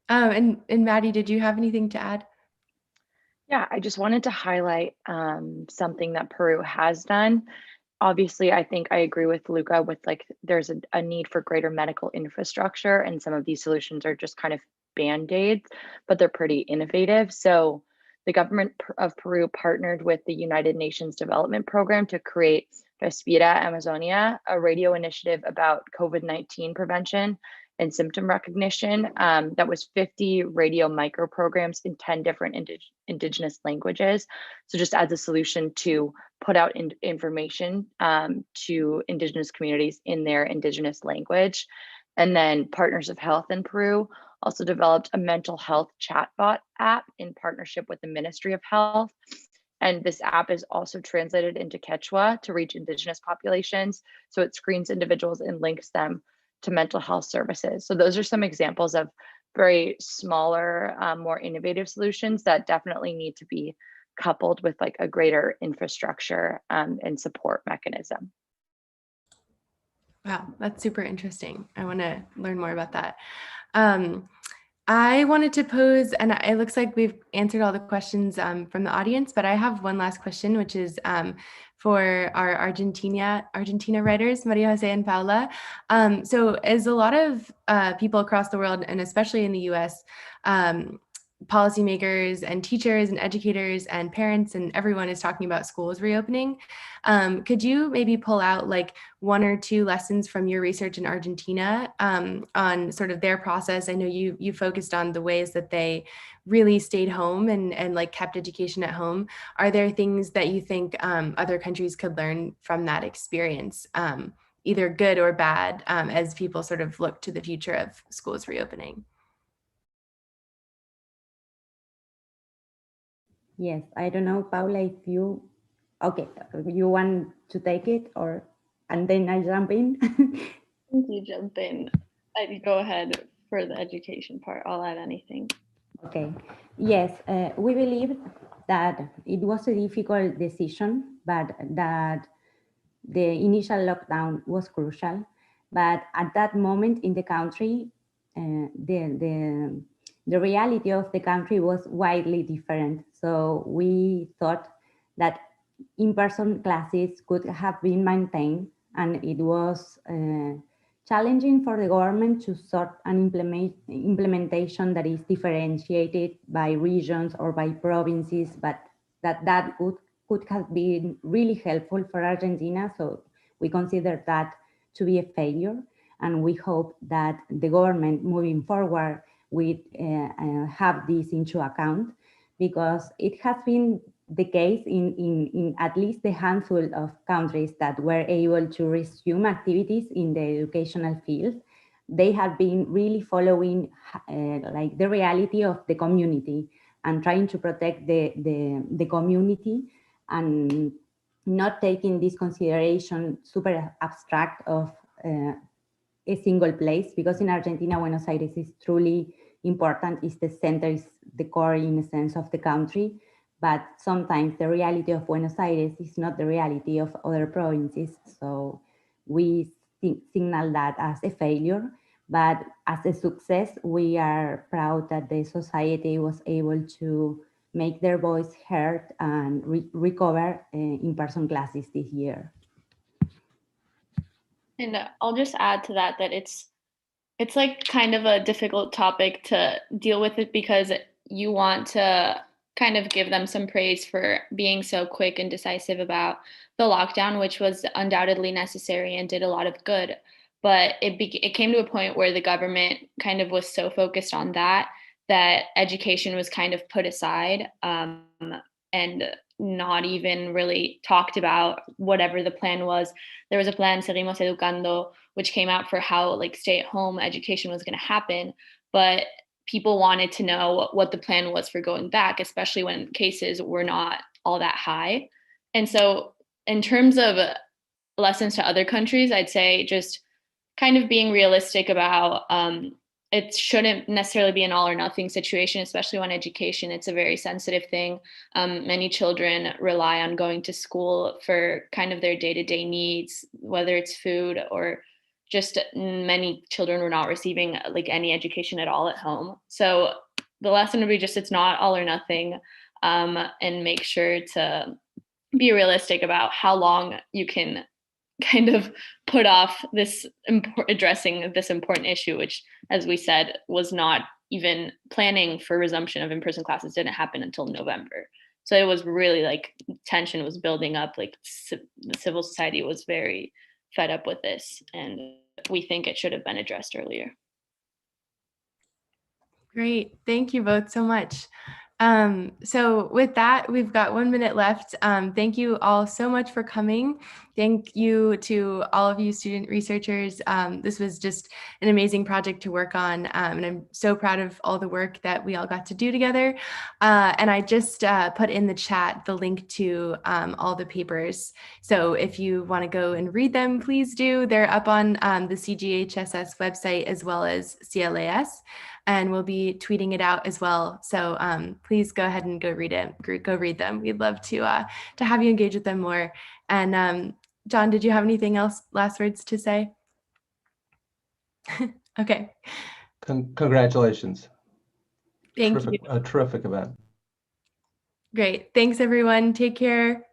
And Maddie, did you have anything to add? Yeah, I just wanted to highlight something that Peru has done. Obviously, I think I agree with Luca with like there's a need for greater medical infrastructure, and some of these solutions are just kind of band-aids, but they're pretty innovative. So the government of Peru partnered with the United Nations Development Program to create Respira Amazonia, a radio initiative about COVID-19 prevention and symptom recognition. That was 50 radio micro programs in 10 different Indigenous languages. So just as a solution to put out information to Indigenous communities in their Indigenous language. And then Partners of Health in Peru also developed a mental health chatbot app in partnership with the Ministry of Health. And this app is also translated into Quechua to reach Indigenous populations. So it screens individuals and links them to mental health services. So those are some examples of very smaller, more innovative solutions that definitely need to be coupled with like a greater infrastructure and support mechanism. Wow, that's super interesting. I want to learn more about that. I wanted to pose, and it looks like we've answered all the questions from the audience, but I have one last question, which is for our Argentina writers, Maria Jose and Paula. So as a lot of people across the world, and especially in the US, policymakers and teachers and educators and parents and everyone is talking about schools reopening. Could you maybe pull out like one or two lessons from your research in Argentina on sort of their process? I know you focused on the ways that they really stayed home and like kept education at home. Are there things that you think other countries could learn from that experience, either good or bad, as people sort of look to the future of schools reopening? Yes, I don't know, Paula, if you, okay, you want to take it or, and then I jump in? You jump in. Go ahead for the education part. I'll add anything. Okay, yes, we believe that it was a difficult decision, but that the initial lockdown was crucial. But at that moment in the country, the reality of the country was widely different. So we thought that in-person classes could have been maintained, and it was challenging for the government to sort an implementation that is differentiated by regions or by provinces, but that could have been really helpful for Argentina. So we consider that to be a failure, and we hope that the government moving forward will have this into account, because it has been the case in at least a handful of countries that were able to resume activities in the educational field. They have been really following like the reality of the community and trying to protect the community, and not taking this consideration super abstract of a single place, because in Argentina, Buenos Aires is truly important. It's the center, is the core in a sense of the country, but sometimes the reality of Buenos Aires is not the reality of other provinces. So we signal that as a failure, but as a success. We are proud that the society was able to make their voice heard and recover in-person classes this year. And I'll just add to that it's like kind of a difficult topic to deal with it, because you want to kind of give them some praise for being so quick and decisive about the lockdown, which was undoubtedly necessary and did a lot of good. But it came to a point where the government kind of was so focused on that education was kind of put aside and not even really talked about. Whatever the plan was, there was a plan, Seguimos Educando, which came out for how like stay-at-home education was going to happen, but people wanted to know what the plan was for going back, especially when cases were not all that high. And so in terms of lessons to other countries, I'd say just kind of being realistic about it shouldn't necessarily be an all or nothing situation, especially when education, it's a very sensitive thing. Many children rely on going to school for kind of their day-to-day needs, whether it's food or just many children were not receiving like any education at all at home. So the lesson would be just, it's not all or nothing, and make sure to be realistic about how long you can kind of put off this addressing this important issue, which, as we said, was not even planning for resumption of in-person classes didn't happen until November. So it was really like tension was building up, like the civil society was very fed up with this, and we think it should have been addressed earlier. Great. Thank you both so much. So with that, we've got 1 minute left. Thank you all so much for coming. Thank you to all of you student researchers. This was just an amazing project to work on, and I'm so proud of all the work that we all got to do together. And I just put in the chat the link to all the papers. So if you want to go and read them, please do. They're up on the CGHSS website as well as CLAS. And we'll be tweeting it out as well. So please go ahead and go read them. We'd love to have you engage with them more. And John, did you have anything else, last words to say? Okay. Congratulations. Thank you. A terrific event. Great. Thanks, everyone. Take care.